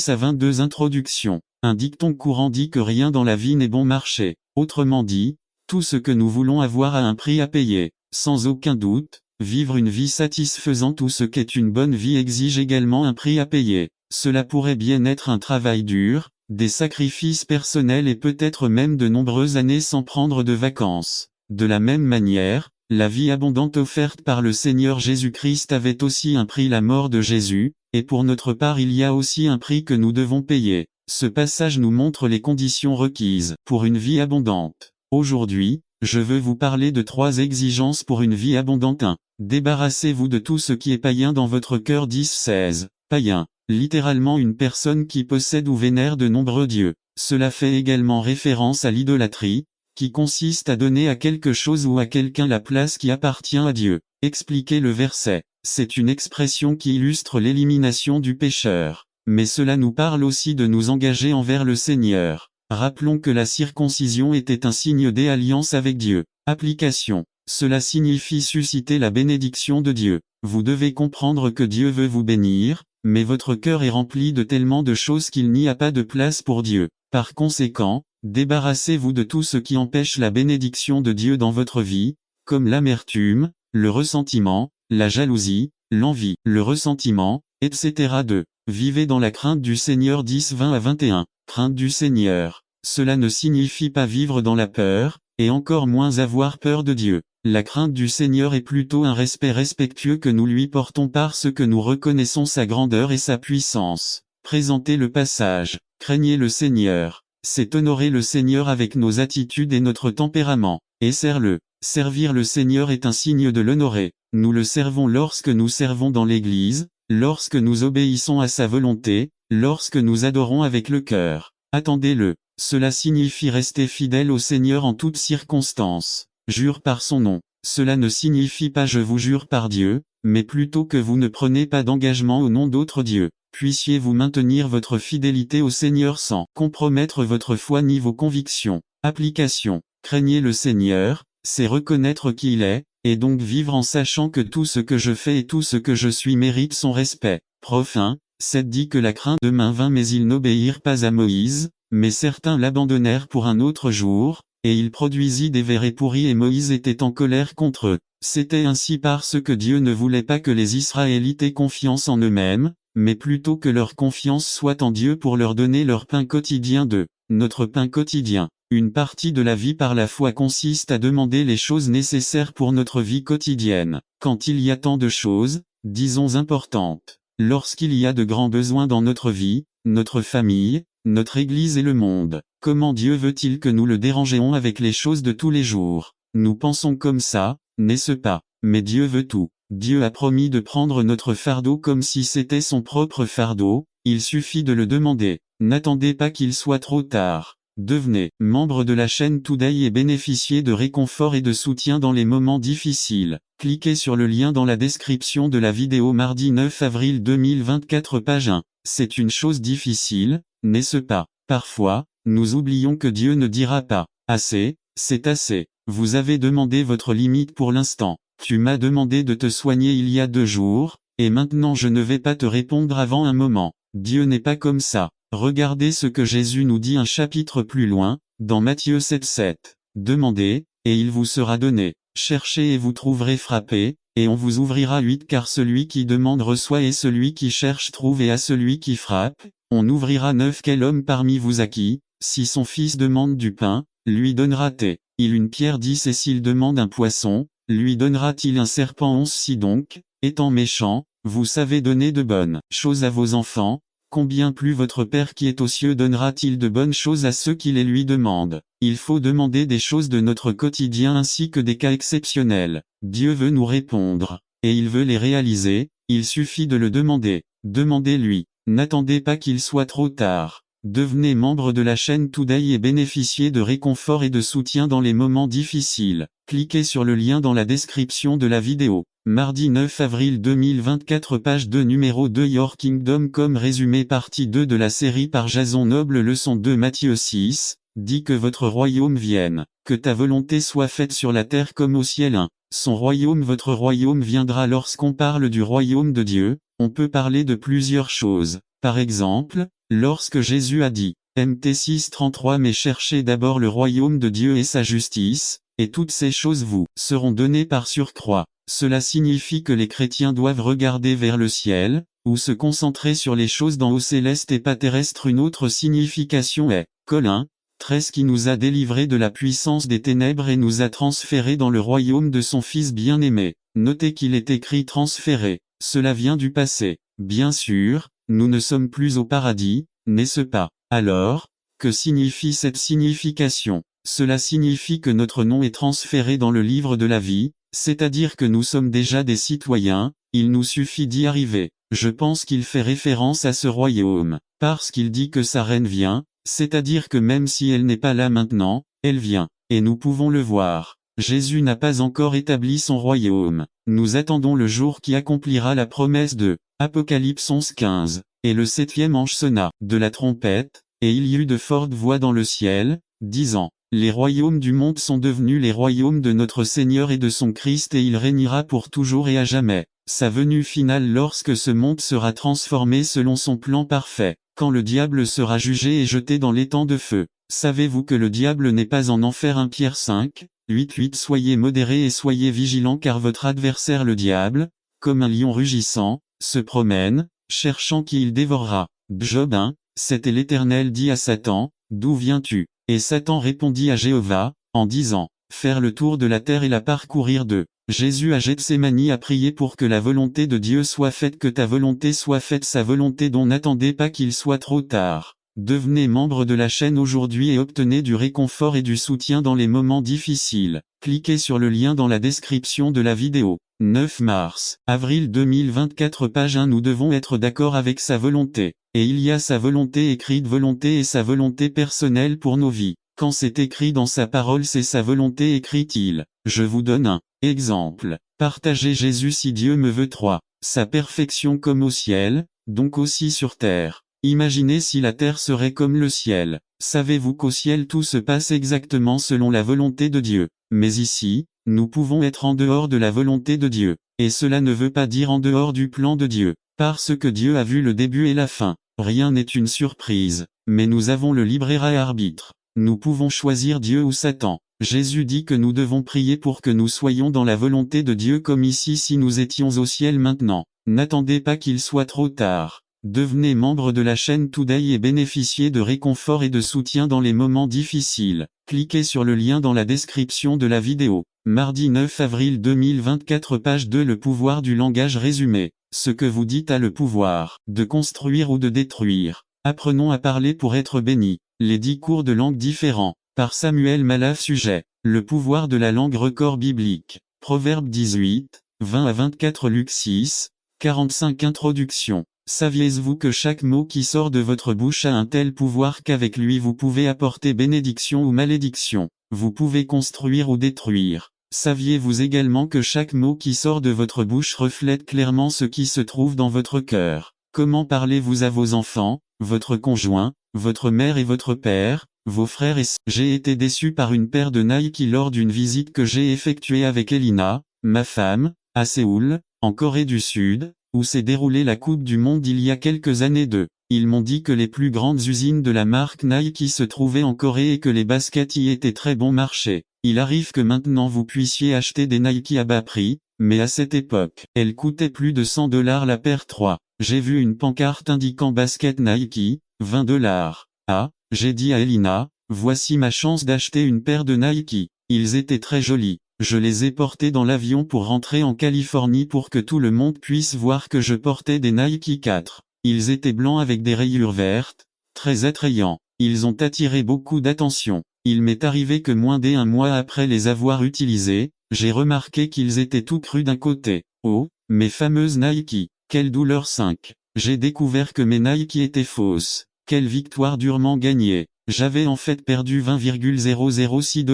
à 22 Introduction. Un dicton courant dit que rien dans la vie n'est bon marché. Autrement dit, tout ce que nous voulons avoir a un prix à payer. Sans aucun doute, Vivre une vie satisfaisante ou ce qu'est une bonne vie exige également un prix à payer. Cela pourrait bien être un travail dur, des sacrifices personnels et peut-être même de nombreuses années sans prendre de vacances. De la même manière, la vie abondante offerte par le Seigneur Jésus-Christ avait aussi un prix, la mort de Jésus, et pour notre part il y a aussi un prix que nous devons payer. Ce passage nous montre les conditions requises pour une vie abondante. Aujourd'hui, je veux vous parler de 3 exigences pour une vie abondante. 1. Débarrassez-vous de tout ce qui est païen dans votre cœur. 10-16. Païen, littéralement une personne qui possède ou vénère de nombreux dieux. Cela fait également référence à l'idolâtrie, qui consiste à donner à quelque chose ou à quelqu'un la place qui appartient à Dieu. Expliquez le verset. C'est une expression qui illustre l'élimination du pécheur. Mais cela nous parle aussi de nous engager envers le Seigneur. Rappelons que la circoncision était un signe d'alliance avec Dieu. Application. Cela signifie susciter la bénédiction de Dieu. Vous devez comprendre que Dieu veut vous bénir, mais votre cœur est rempli de tellement de choses qu'il n'y a pas de place pour Dieu. Par conséquent, débarrassez-vous de tout ce qui empêche la bénédiction de Dieu dans votre vie, comme l'amertume, le ressentiment, la jalousie, l'envie, le ressentiment, etc. 2. Vivez dans la crainte du Seigneur. 10-20-21. Crainte du Seigneur. Cela ne signifie pas vivre dans la peur, et encore moins avoir peur de Dieu. La crainte du Seigneur est plutôt un respect respectueux que nous lui portons parce que nous reconnaissons sa grandeur et sa puissance. Présentez le passage. Craignez le Seigneur. C'est honorer le Seigneur avec nos attitudes et notre tempérament. Et serre-le. Servir le Seigneur est un signe de l'honorer. Nous le servons lorsque nous servons dans l'Église, lorsque nous obéissons à sa volonté, lorsque nous adorons avec le cœur. Attendez-le. Cela signifie rester fidèle au Seigneur en toutes circonstances. Jure par son nom. Cela ne signifie pas je vous jure par Dieu, mais plutôt que vous ne prenez pas d'engagement au nom d'autres dieux. Puissiez-vous maintenir votre fidélité au Seigneur sans compromettre votre foi ni vos convictions. Application. Craignez le Seigneur, c'est reconnaître qui il est, et donc vivre en sachant que tout ce que je fais et tout ce que je suis mérite son respect. Prof 1, 7 dit que la crainte de main vint mais ils n'obéirent pas à Moïse, mais certains l'abandonnèrent pour un autre jour, et il produisit des versets pourris et Moïse était en colère contre eux. C'était ainsi parce que Dieu ne voulait pas que les Israélites aient confiance en eux-mêmes, mais plutôt que leur confiance soit en Dieu pour leur donner leur pain quotidien notre pain quotidien. Une partie de la vie par la foi consiste à demander les choses nécessaires pour notre vie quotidienne. Quand il y a tant de choses, disons importantes, lorsqu'il y a de grands besoins dans notre vie, notre famille, notre Église et le monde, comment Dieu veut-il que nous le dérangions avec les choses de tous les jours? Nous pensons comme ça, n'est-ce pas? Mais Dieu veut tout. Dieu a promis de prendre notre fardeau comme si c'était son propre fardeau, il suffit de le demander. N'attendez pas qu'il soit trop tard. Devenez membre de la chaîne Today et bénéficiez de réconfort et de soutien dans les moments difficiles. Cliquez sur le lien dans la description de la vidéo mardi 9 avril 2024 page 1. C'est une chose difficile, n'est-ce pas? Parfois, nous oublions que Dieu ne dira pas « assez », c'est assez. Vous avez demandé votre limite pour l'instant. Tu m'as demandé de te soigner il y a 2 jours, et maintenant je ne vais pas te répondre avant un moment. Dieu n'est pas comme ça. Regardez ce que Jésus nous dit un chapitre plus loin, dans Matthieu 7,7. Demandez, et il vous sera donné. Cherchez et vous trouverez, frappez, et on vous ouvrira. 8 Car celui qui demande reçoit et celui qui cherche trouve et à celui qui frappe, on ouvrira. 9 Quel homme parmi vous à qui, si son fils demande du pain, lui donnera-t-il une pierre? 10 Et s'il demande un poisson, lui donnera-t-il un serpent? 11 Si donc, étant méchant, vous savez donner de bonnes choses à vos enfants, combien plus votre Père qui est aux cieux donnera-t-il de bonnes choses à ceux qui les lui demandent? Il faut demander des choses de notre quotidien ainsi que des cas exceptionnels. Dieu veut nous répondre, et il veut les réaliser, il suffit de le demander. Demandez-lui. N'attendez pas qu'il soit trop tard. Devenez membre de la chaîne Today et bénéficiez de réconfort et de soutien dans les moments difficiles. Cliquez sur le lien dans la description de la vidéo. Mardi 9 avril 2024 page 2 numéro 2 Your Kingdom comme résumé partie 2 de la série par Jason Noble leçon 2 Matthieu 6, dit que votre royaume vienne, que ta volonté soit faite sur la terre comme au ciel. 1. Son royaume Votre royaume viendra. Lorsqu'on parle du royaume de Dieu, on peut parler de plusieurs choses. Par exemple, lorsque Jésus a dit, Mt 6:33 Mais cherchez d'abord le royaume de Dieu et sa justice, et toutes ces choses vous seront données par surcroît. Cela signifie que les chrétiens doivent regarder vers le ciel, ou se concentrer sur les choses d'en haut célestes et pas terrestres. Une autre signification est, Colossiens 13 qui nous a délivrés de la puissance des ténèbres et nous a transférés dans le royaume de son Fils bien-aimé. Notez qu'il est écrit transféré, cela vient du passé. Bien sûr, nous ne sommes plus au paradis, n'est-ce pas? Alors, que signifie cette signification? Cela signifie que notre nom est transféré dans le livre de la vie, c'est-à-dire que nous sommes déjà des citoyens, il nous suffit d'y arriver. Je pense qu'il fait référence à ce royaume, parce qu'il dit que sa reine vient, c'est-à-dire que même si elle n'est pas là maintenant, elle vient, et nous pouvons le voir. Jésus n'a pas encore établi son royaume. Nous attendons le jour qui accomplira la promesse de Apocalypse 11:15. Et le 7e ange sonna de la trompette, et il y eut de fortes voix dans le ciel, disant, les royaumes du monde sont devenus les royaumes de notre Seigneur et de son Christ et il régnera pour toujours et à jamais. Sa venue finale lorsque ce monde sera transformé selon son plan parfait, quand le diable sera jugé et jeté dans l'étang de feu. Savez-vous que le diable n'est pas en enfer? 1 Pierre 5, 8. Soyez modérés et soyez vigilants car votre adversaire le diable, comme un lion rugissant, se promène, cherchant qui il dévorera. Job 1, 7 Et l'Éternel dit à Satan, d'où viens-tu? Et Satan répondit à Jéhovah, en disant, faire le tour de la terre et la parcourir de. Jésus à Gethsémani a prié pour que la volonté de Dieu soit faite, que ta volonté soit faite, sa volonté dont n'attendez pas qu'il soit trop tard. Devenez membre de la chaîne aujourd'hui et obtenez du réconfort et du soutien dans les moments difficiles. Cliquez sur le lien dans la description de la vidéo. 9 mars, avril 2024 page 1 Nous devons être d'accord avec sa volonté. Et il y a sa volonté écrite volonté et sa volonté personnelle pour nos vies. Quand c'est écrit dans sa parole c'est sa volonté écrite Je vous donne un exemple. Partagez Jésus si Dieu me veut 3. Sa perfection comme au ciel, donc aussi sur terre. Imaginez si la terre serait comme le ciel. Savez-vous qu'au ciel tout se passe exactement selon la volonté de Dieu? Mais ici, nous pouvons être en dehors de la volonté de Dieu. Et cela ne veut pas dire en dehors du plan de Dieu. Parce que Dieu a vu le début et la fin. Rien n'est une surprise. Mais nous avons le libre arbitre. Nous pouvons choisir Dieu ou Satan. Jésus dit que nous devons prier pour que nous soyons dans la volonté de Dieu comme ici si nous étions au ciel maintenant. N'attendez pas qu'il soit trop tard. Devenez membre de la chaîne Today et bénéficiez de réconfort et de soutien dans les moments difficiles. Cliquez sur le lien dans la description de la vidéo. Mardi 9 avril 2024 page 2 Le pouvoir du langage résumé. Ce que vous dites a le pouvoir de construire ou de détruire. Apprenons à parler pour être bénis. Les 10 cours de langue différents. Par Samuel Malaf Sujet. Le pouvoir de la langue record biblique. Proverbe 18, 20 à 24 Luc 6, 45 Introduction. Saviez-vous que chaque mot qui sort de votre bouche a un tel pouvoir qu'avec lui vous pouvez apporter bénédiction ou malédiction? Vous pouvez construire ou détruire. Saviez-vous également que chaque mot qui sort de votre bouche reflète clairement ce qui se trouve dans votre cœur? Comment parlez-vous à vos enfants, votre conjoint, votre mère et votre père, vos frères et sœurs? J'ai été déçu par une paire de Nike lors d'une visite que j'ai effectuée avec Elina, ma femme, à Séoul, en Corée du Sud, où s'est déroulée la Coupe du Monde il y a quelques années. Ils m'ont dit que les plus grandes usines de la marque Nike se trouvaient en Corée et que les baskets y étaient très bon marché. Il arrive que maintenant vous puissiez acheter des Nike à bas prix, mais à cette époque, elles coûtaient plus de $100 la paire 3. J'ai vu une pancarte indiquant basket Nike, $20. Ah, j'ai dit à Elina, voici ma chance d'acheter une paire de Nike. Ils étaient très jolis. Je les ai portés dans l'avion pour rentrer en Californie pour que tout le monde puisse voir que je portais des Nike 4. Ils étaient blancs avec des rayures vertes, très attrayants. Ils ont attiré beaucoup d'attention. Il m'est arrivé que moins d'un mois après les avoir utilisés, j'ai remarqué qu'ils étaient tout crus d'un côté. Oh, mes fameuses Nike, quelle douleur 5. J'ai découvert que mes Nike étaient fausses. Quelle victoire durement gagnée. J'avais en fait perdu $20,006.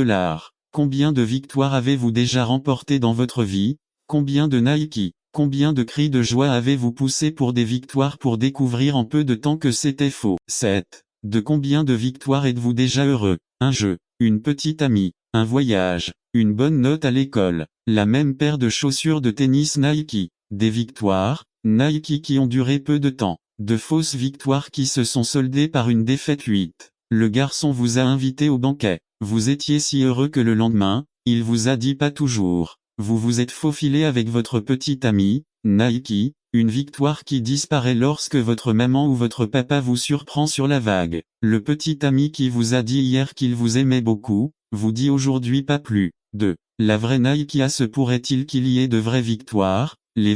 Combien de victoires avez-vous déjà remportées dans votre vie? Combien de Nike? Combien de cris de joie avez-vous poussé pour des victoires pour découvrir en peu de temps que c'était faux? 7. De combien de victoires êtes-vous déjà heureux? Un jeu, une petite amie, un voyage, une bonne note à l'école, la même paire de chaussures de tennis Nike. Des victoires, Nike qui ont duré peu de temps. De fausses victoires qui se sont soldées par une défaite 8. Le garçon vous a invité au banquet. Vous étiez si heureux que le lendemain, il vous a dit pas toujours. Vous vous êtes faufilé avec votre petit ami, Nike, une victoire qui disparaît lorsque votre maman ou votre papa vous surprend sur la vague. Le petit ami qui vous a dit hier qu'il vous aimait beaucoup, vous dit aujourd'hui pas plus. 2. La vraie Nike. Se pourrait-il qu'il y ait de vraies victoires, les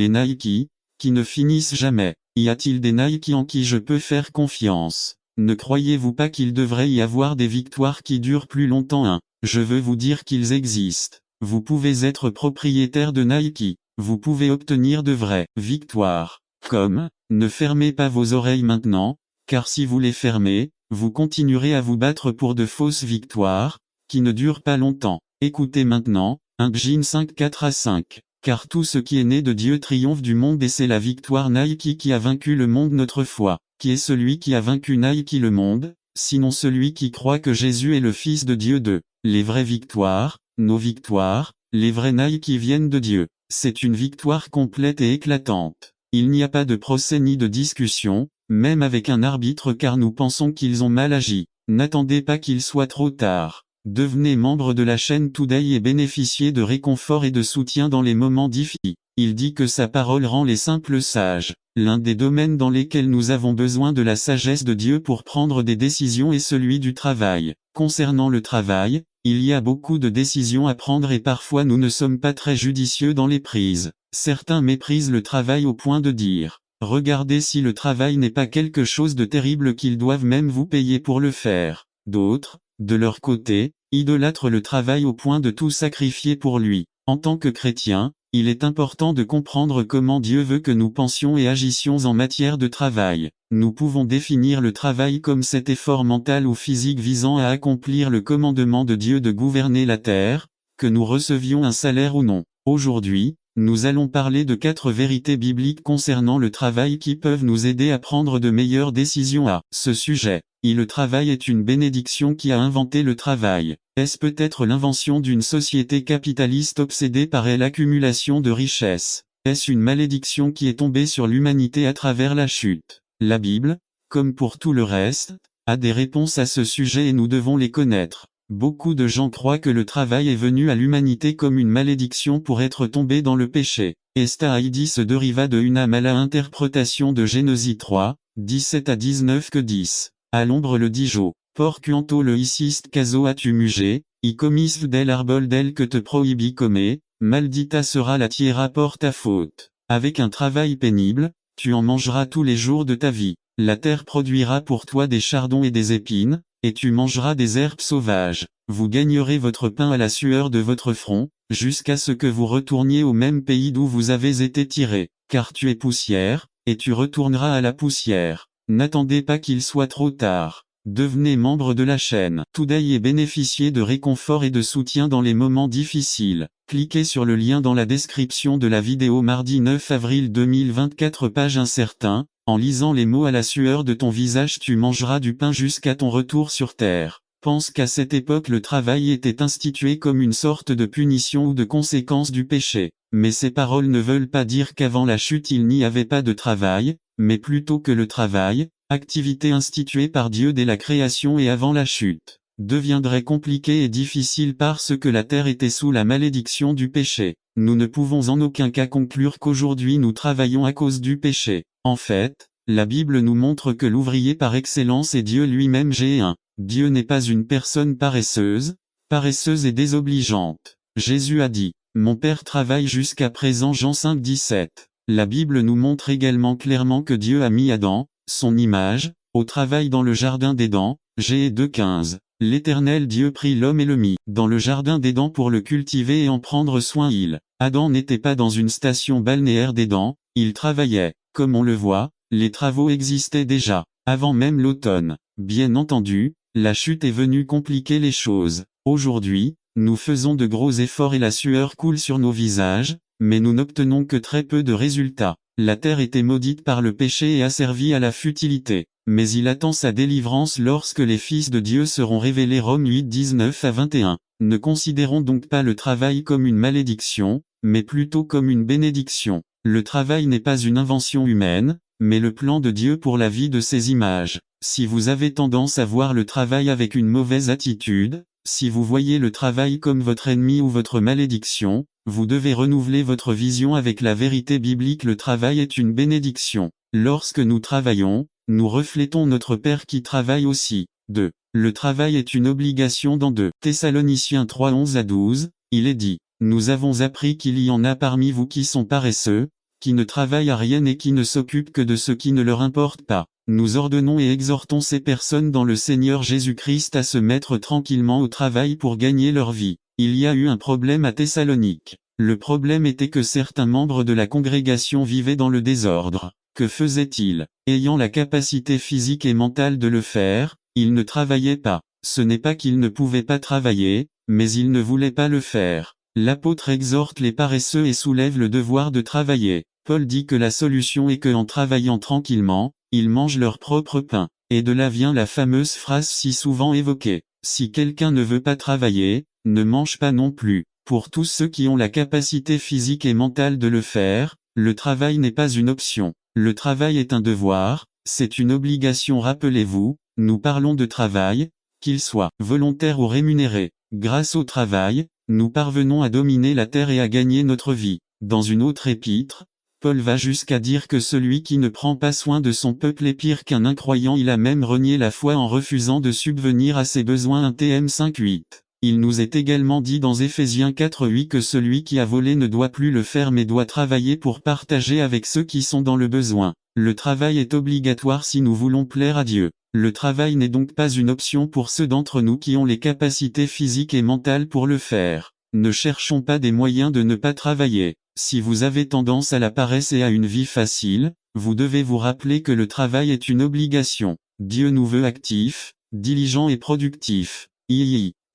Nike, qui ne finissent jamais? Y a-t-il des Nike en qui je peux faire confiance? Ne croyez-vous pas qu'il devrait y avoir des victoires qui durent plus longtemps? 1. Je veux vous dire qu'ils existent. Vous pouvez être propriétaire de Nike. Vous pouvez obtenir de vraies victoires. Comme, ne fermez pas vos oreilles maintenant, car si vous les fermez, vous continuerez à vous battre pour de fausses victoires, qui ne durent pas longtemps. Écoutez maintenant, 1 Jean 5:4-5. Car tout ce qui est né de Dieu triomphe du monde et c'est la victoire Nike qui a vaincu le monde notre foi. Qui est celui qui a vaincu Nike le monde, sinon celui qui croit que Jésus est le Fils de Dieu. 2. Les vraies victoires, nos victoires, les vrais Nike viennent de Dieu. C'est une victoire complète et éclatante. Il n'y a pas de procès ni de discussion, même avec un arbitre car nous pensons qu'ils ont mal agi. N'attendez pas qu'il soit trop tard. Devenez membre de la chaîne Today et bénéficiez de réconfort et de soutien dans les moments difficiles. Il dit que sa parole rend les simples sages. L'un des domaines dans lesquels nous avons besoin de la sagesse de Dieu pour prendre des décisions est celui du travail. Concernant le travail, il y a beaucoup de décisions à prendre et parfois nous ne sommes pas très judicieux dans les prises. Certains méprisent le travail au point de dire, regardez si le travail n'est pas quelque chose de terrible qu'ils doivent même vous payer pour le faire. D'autres, de leur côté, idolâtrent le travail au point de tout sacrifier pour lui. En tant que chrétien, il est important de comprendre comment Dieu veut que nous pensions et agissions en matière de travail. Nous pouvons définir le travail comme cet effort mental ou physique visant à accomplir le commandement de Dieu de gouverner la terre, que nous recevions un salaire ou non. Aujourd'hui, nous allons parler de 4 vérités bibliques concernant le travail qui peuvent nous aider à prendre de meilleures décisions à ce sujet. Le travail est une bénédiction. Qui a inventé le travail? Est-ce peut-être l'invention d'une société capitaliste obsédée par l'accumulation de richesses? Est-ce une malédiction qui est tombée sur l'humanité à travers la chute? La Bible, comme pour tout le reste, a des réponses à ce sujet et nous devons les connaître. Beaucoup de gens croient que le travail est venu à l'humanité comme une malédiction pour être tombé dans le péché. Esta Heidi se deriva de une mala interprétation de Génésis 3, 17-19 que 10. À l'ombre le dijo, por cuanto le hiciste caso a tu mujer, y comiste del árbol del que te prohibí comer, maldita sera la tierra por ta faute. Avec un travail pénible, tu en mangeras tous les jours de ta vie. La terre produira pour toi des chardons et des épines, et tu mangeras des herbes sauvages. Vous gagnerez votre pain à la sueur de votre front, jusqu'à ce que vous retourniez au même pays d'où vous avez été tiré. Car tu es poussière, et tu retourneras à la poussière. N'attendez pas qu'il soit trop tard. Devenez membre de la chaîne Today et bénéficiez de réconfort et de soutien dans les moments difficiles. Cliquez sur le lien dans la description de la vidéo mardi 9 avril 2024 page incertain. En lisant les mots à la sueur de ton visage tu mangeras du pain jusqu'à ton retour sur terre. Pense qu'à cette époque le travail était institué comme une sorte de punition ou de conséquence du péché. Mais ces paroles ne veulent pas dire qu'avant la chute il n'y avait pas de travail, mais plutôt que le travail, activité instituée par Dieu dès la création et avant la chute, deviendrait compliqué et difficile parce que la terre était sous la malédiction du péché. Nous ne pouvons en aucun cas conclure qu'aujourd'hui nous travaillons à cause du péché. En fait, la Bible nous montre que l'ouvrier par excellence est Dieu lui-même. G1. Dieu n'est pas une personne paresseuse et désobligeante. Jésus a dit, « Mon Père travaille jusqu'à présent » Jean 5:17. La Bible nous montre également clairement que Dieu a mis Adam, son image, au travail dans le jardin d'Éden, G 2:15. L'Éternel Dieu prit l'homme et le mit dans le jardin d'Éden pour le cultiver et en prendre soin. Adam n'était pas dans une station balnéaire d'Éden, il travaillait. Comme on le voit, les travaux existaient déjà, avant même l'automne. Bien entendu, la chute est venue compliquer les choses. Aujourd'hui, nous faisons de gros efforts et la sueur coule sur nos visages, mais nous n'obtenons que très peu de résultats. La terre était maudite par le péché et asservie à la futilité. Mais il attend sa délivrance lorsque les fils de Dieu seront révélés. Romains 8, 19-21. Ne considérons donc pas le travail comme une malédiction, mais plutôt comme une bénédiction. Le travail n'est pas une invention humaine, mais le plan de Dieu pour la vie de ses images. Si vous avez tendance à voir le travail avec une mauvaise attitude, Si vous voyez le travail comme votre ennemi ou votre malédiction, vous devez renouveler votre vision avec la vérité biblique. Le travail est une bénédiction. Lorsque nous travaillons, nous reflétons notre Père qui travaille aussi. 2. Le travail est une obligation. Dans 2 Thessaloniciens 3 11-12, il est dit, « Nous avons appris qu'il y en a parmi vous qui sont paresseux, qui ne travaillent à rien et qui ne s'occupent que de ce qui ne leur importe pas. Nous ordonnons et exhortons ces personnes dans le Seigneur Jésus-Christ à se mettre tranquillement au travail pour gagner leur vie. » Il y a eu un problème à Thessalonique. Le problème était que certains membres de la congrégation vivaient dans le désordre. Que faisaient-ils? Ayant la capacité physique et mentale de le faire, ils ne travaillaient pas. Ce n'est pas qu'ils ne pouvaient pas travailler, mais ils ne voulaient pas le faire. L'apôtre exhorte les paresseux et soulève le devoir de travailler. Paul dit que la solution est que en travaillant tranquillement, ils mangent leur propre pain. Et de là vient la fameuse phrase si souvent évoquée. Si quelqu'un ne veut pas travailler, ne mange pas non plus. Pour tous ceux qui ont la capacité physique et mentale de le faire, le travail n'est pas une option. Le travail est un devoir, c'est une obligation. Rappelez-vous, nous parlons de travail, qu'il soit volontaire ou rémunéré. Grâce au travail, nous parvenons à dominer la terre et à gagner notre vie. Dans une autre épître, Paul va jusqu'à dire que celui qui ne prend pas soin de son peuple est pire qu'un incroyant. Il a même renié la foi en refusant de subvenir à ses besoins. 1 Thm 5:8. Il nous est également dit dans Éphésiens 4:8 que celui qui a volé ne doit plus le faire mais doit travailler pour partager avec ceux qui sont dans le besoin. Le travail est obligatoire si nous voulons plaire à Dieu. Le travail n'est donc pas une option pour ceux d'entre nous qui ont les capacités physiques et mentales pour le faire. Ne cherchons pas des moyens de ne pas travailler. Si vous avez tendance à la paresse et à une vie facile, vous devez vous rappeler que le travail est une obligation. Dieu nous veut actifs, diligents et productifs.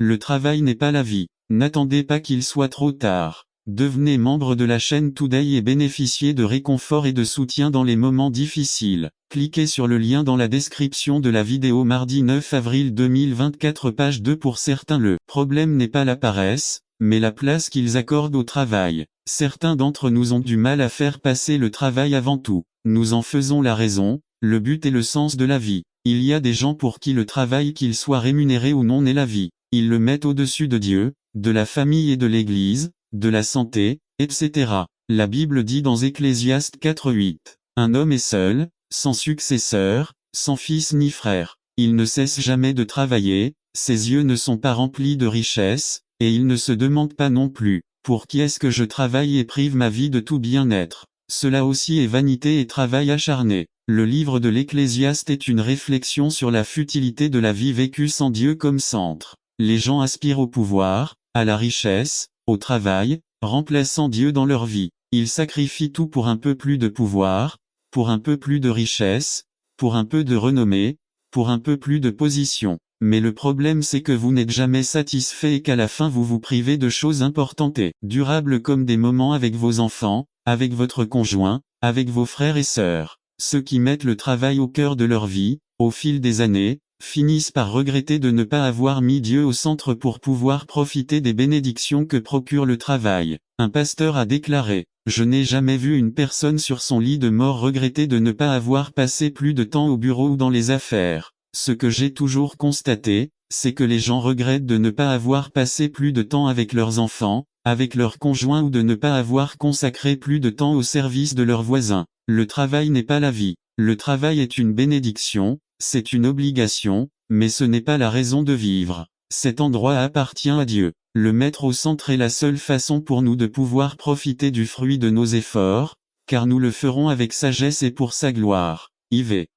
Le travail n'est pas la vie. N'attendez pas qu'il soit trop tard. Devenez membre de la chaîne Today et bénéficiez de réconfort et de soutien dans les moments difficiles. Cliquez sur le lien dans la description de la vidéo. Mardi 9 avril 2024 page 2. Pour certains le problème n'est pas la paresse, mais la place qu'ils accordent au travail. Certains d'entre nous ont du mal à faire passer le travail avant tout. Nous en faisons la raison, le but et le sens de la vie. Il y a des gens pour qui le travail, qu'il soit rémunéré ou non, est la vie. Ils le mettent au-dessus de Dieu, de la famille et de l'Église, de la santé, etc. La Bible dit dans Ecclésiaste 4:8, « Un homme est seul, sans successeur, sans fils ni frère. Il ne cesse jamais de travailler, ses yeux ne sont pas remplis de richesses, et il ne se demande pas non plus, pour qui est-ce que je travaille et prive ma vie de tout bien-être. Cela aussi est vanité et travail acharné. » Le livre de l'Ecclésiaste est une réflexion sur la futilité de la vie vécue sans Dieu comme centre. Les gens aspirent au pouvoir, à la richesse, au travail, remplaçant Dieu dans leur vie. Ils sacrifient tout pour un peu plus de pouvoir, pour un peu plus de richesse, pour un peu de renommée, pour un peu plus de position. Mais le problème c'est que vous n'êtes jamais satisfait et qu'à la fin vous vous privez de choses importantes et durables comme des moments avec vos enfants, avec votre conjoint, avec vos frères et sœurs. Ceux qui mettent le travail au cœur de leur vie, au fil des années, finissent par regretter de ne pas avoir mis Dieu au centre pour pouvoir profiter des bénédictions que procure le travail. Un pasteur a déclaré, « Je n'ai jamais vu une personne sur son lit de mort regretter de ne pas avoir passé plus de temps au bureau ou dans les affaires. Ce que j'ai toujours constaté, c'est que les gens regrettent de ne pas avoir passé plus de temps avec leurs enfants, avec leurs conjoints ou de ne pas avoir consacré plus de temps au service de leurs voisins. Le travail n'est pas la vie. Le travail est une bénédiction, c'est une obligation, mais ce n'est pas la raison de vivre. Cet endroit appartient à Dieu. Le mettre au centre est la seule façon pour nous de pouvoir profiter du fruit de nos efforts, car nous le ferons avec sagesse et pour sa gloire.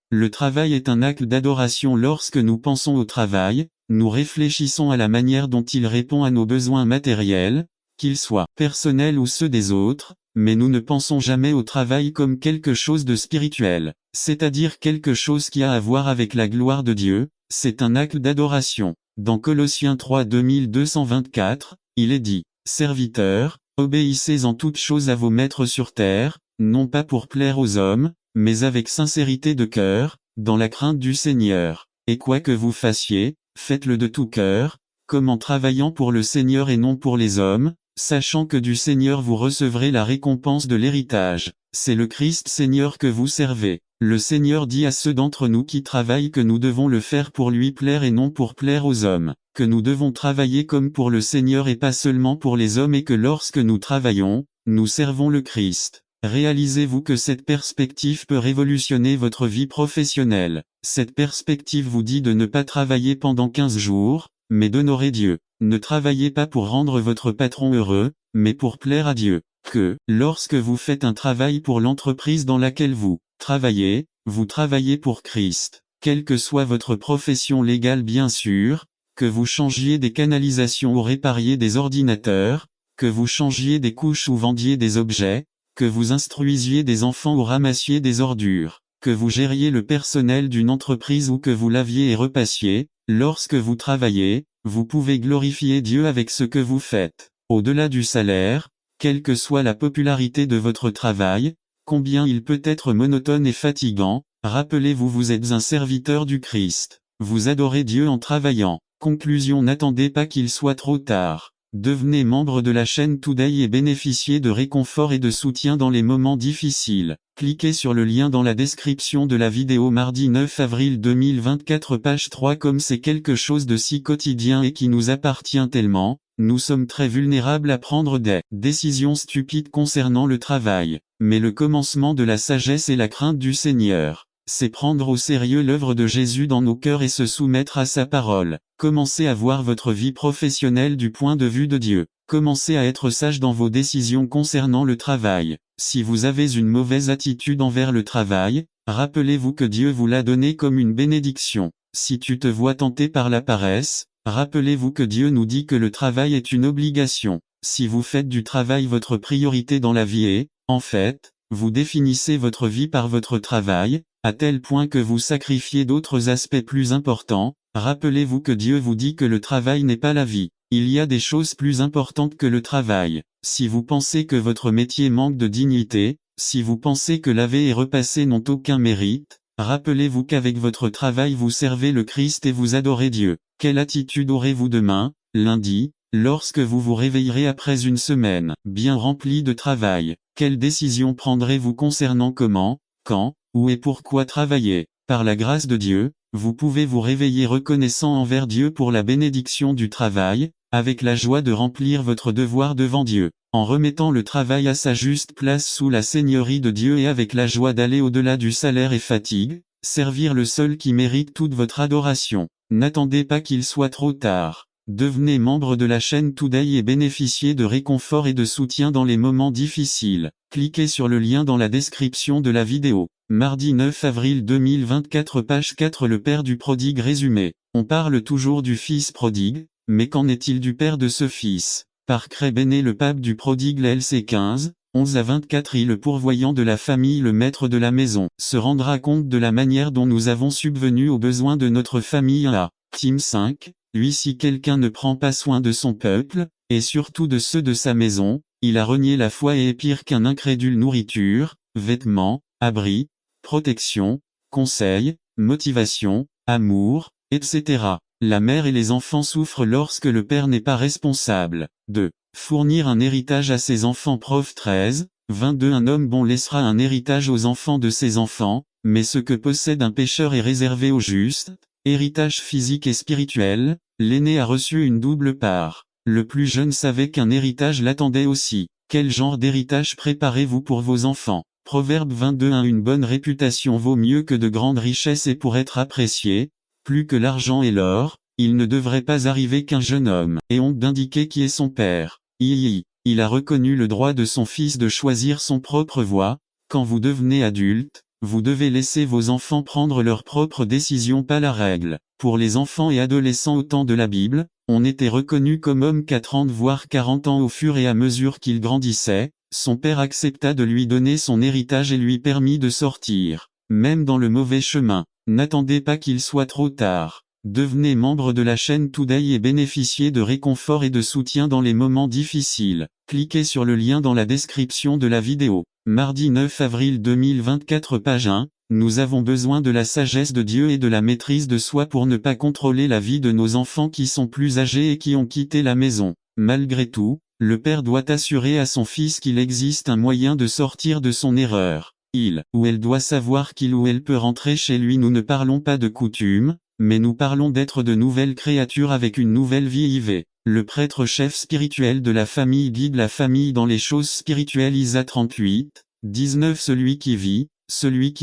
Le travail est un acte d'adoration. Lorsque nous pensons au travail, nous réfléchissons à la manière dont il répond à nos besoins matériels, qu'ils soient personnels ou ceux des autres, mais nous ne pensons jamais au travail comme quelque chose de spirituel, c'est-à-dire quelque chose qui a à voir avec la gloire de Dieu. C'est un acte d'adoration. Dans Colossiens 3 2224, il est dit, « Serviteurs, obéissez en toutes choses à vos maîtres sur terre, non pas pour plaire aux hommes, mais avec sincérité de cœur, dans la crainte du Seigneur. Et quoi que vous fassiez, faites-le de tout cœur, comme en travaillant pour le Seigneur et non pour les hommes, sachant que du Seigneur vous recevrez la récompense de l'héritage. » C'est le Christ Seigneur que vous servez. Le Seigneur dit à ceux d'entre nous qui travaillent que nous devons le faire pour lui plaire et non pour plaire aux hommes, que nous devons travailler comme pour le Seigneur et pas seulement pour les hommes et que lorsque nous travaillons, nous servons le Christ. Réalisez-vous que cette perspective peut révolutionner votre vie professionnelle. Cette perspective vous dit de ne pas travailler pendant 15 jours, mais d'honorer Dieu. Ne travaillez pas pour rendre votre patron heureux, mais pour plaire à Dieu. Que, lorsque vous faites un travail pour l'entreprise dans laquelle vous travaillez pour Christ. Quelle que soit votre profession légale bien sûr, que vous changiez des canalisations ou répariez des ordinateurs, que vous changiez des couches ou vendiez des objets, que vous instruisiez des enfants ou ramassiez des ordures, que vous gériez le personnel d'une entreprise ou que vous laviez et repassiez, lorsque vous travaillez, vous pouvez glorifier Dieu avec ce que vous faites. Au-delà du salaire, quelle que soit la popularité de votre travail, combien il peut être monotone et fatigant, rappelez-vous vous êtes un serviteur du Christ. Vous adorez Dieu en travaillant. Conclusion: n'attendez pas qu'il soit trop tard. Devenez membre de la chaîne Today et bénéficiez de réconfort et de soutien dans les moments difficiles. Cliquez sur le lien dans la description de la vidéo. Mardi 9 avril 2024 page 3. Comme c'est quelque chose de si quotidien et qui nous appartient tellement, nous sommes très vulnérables à prendre des décisions stupides concernant le travail. Mais le commencement de la sagesse est la crainte du Seigneur. C'est prendre au sérieux l'œuvre de Jésus dans nos cœurs et se soumettre à sa parole. Commencez à voir votre vie professionnelle du point de vue de Dieu. Commencez à être sage dans vos décisions concernant le travail. Si vous avez une mauvaise attitude envers le travail, rappelez-vous que Dieu vous l'a donné comme une bénédiction. Si tu te vois tenté par la paresse, rappelez-vous que Dieu nous dit que le travail est une obligation. Si vous faites du travail votre priorité dans la vie et, en fait, vous définissez votre vie par votre travail, à tel point que vous sacrifiez d'autres aspects plus importants, rappelez-vous que Dieu vous dit que le travail n'est pas la vie. Il y a des choses plus importantes que le travail. Si vous pensez que votre métier manque de dignité, si vous pensez que laver et repasser n'ont aucun mérite, rappelez-vous qu'avec votre travail vous servez le Christ et vous adorez Dieu. Quelle attitude aurez-vous demain, lundi, lorsque vous vous réveillerez après une semaine bien remplie de travail? Quelle décision prendrez-vous concernant comment, quand, où et pourquoi travailler? Par la grâce de Dieu, vous pouvez vous réveiller reconnaissant envers Dieu pour la bénédiction du travail, avec la joie de remplir votre devoir devant Dieu, en remettant le travail à sa juste place sous la seigneurie de Dieu et avec la joie d'aller au-delà du salaire et fatigue, servir le seul qui mérite toute votre adoration. N'attendez pas qu'il soit trop tard. Devenez membre de la chaîne Today et bénéficiez de réconfort et de soutien dans les moments difficiles. Cliquez sur le lien dans la description de la vidéo. Mardi 9 avril 2024 page 4. Le père du prodigue résumé. On parle toujours du fils prodigue, mais qu'en est-il du père de ce fils? Par Cray Benet, le pape du prodigue LC 15, 11 à 24. Le pourvoyant de la famille, le maître de la maison, se rendra compte de la manière dont nous avons subvenu aux besoins de notre famille à Tim 5. Lui, si quelqu'un ne prend pas soin de son peuple, et surtout de ceux de sa maison, il a renié la foi et est pire qu'un incrédule. Nourriture, vêtements, abri, protection, conseil, motivation, amour, etc. La mère et les enfants souffrent lorsque le père n'est pas responsable. 2. Fournir un héritage à ses enfants. Prof 13, 22. Un homme bon laissera un héritage aux enfants de ses enfants, mais ce que possède un pécheur est réservé aux justes. Héritage physique et spirituel, l'aîné a reçu une double part. Le plus jeune savait qu'un héritage l'attendait aussi. Quel genre d'héritage préparez-vous pour vos enfants? Proverbe 22:1. Une bonne réputation vaut mieux que de grandes richesses et pour être apprécié, plus que l'argent et l'or, il ne devrait pas arriver qu'un jeune homme ait honte d'indiquer qui est son père. Il a reconnu le droit de son fils de choisir son propre voie. Quand vous devenez adulte, vous devez laisser vos enfants prendre leurs propres décisions, pas la règle. Pour les enfants et adolescents au temps de la Bible, on était reconnu comme homme qu'à 30 voire 40 ans. Au fur et à mesure qu'il grandissait, son père accepta de lui donner son héritage et lui permit de sortir, même dans le mauvais chemin. N'attendez pas qu'il soit trop tard. Devenez membre de la chaîne Today et bénéficiez de réconfort et de soutien dans les moments difficiles. Cliquez sur le lien dans la description de la vidéo. Mardi 9 avril 2024 page 1. Nous avons besoin de la sagesse de Dieu et de la maîtrise de soi pour ne pas contrôler la vie de nos enfants qui sont plus âgés et qui ont quitté la maison. Malgré tout, Le père doit assurer à son fils qu'il existe un moyen de sortir de son erreur. Il ou elle doit savoir qu'il ou elle peut rentrer chez lui. Nous ne parlons pas de coutume, mais nous parlons d'être de nouvelles créatures avec une nouvelle vie. IV. Le prêtre chef spirituel de la famille guide la famille dans les choses spirituelles. Isa 38, 19. Celui qui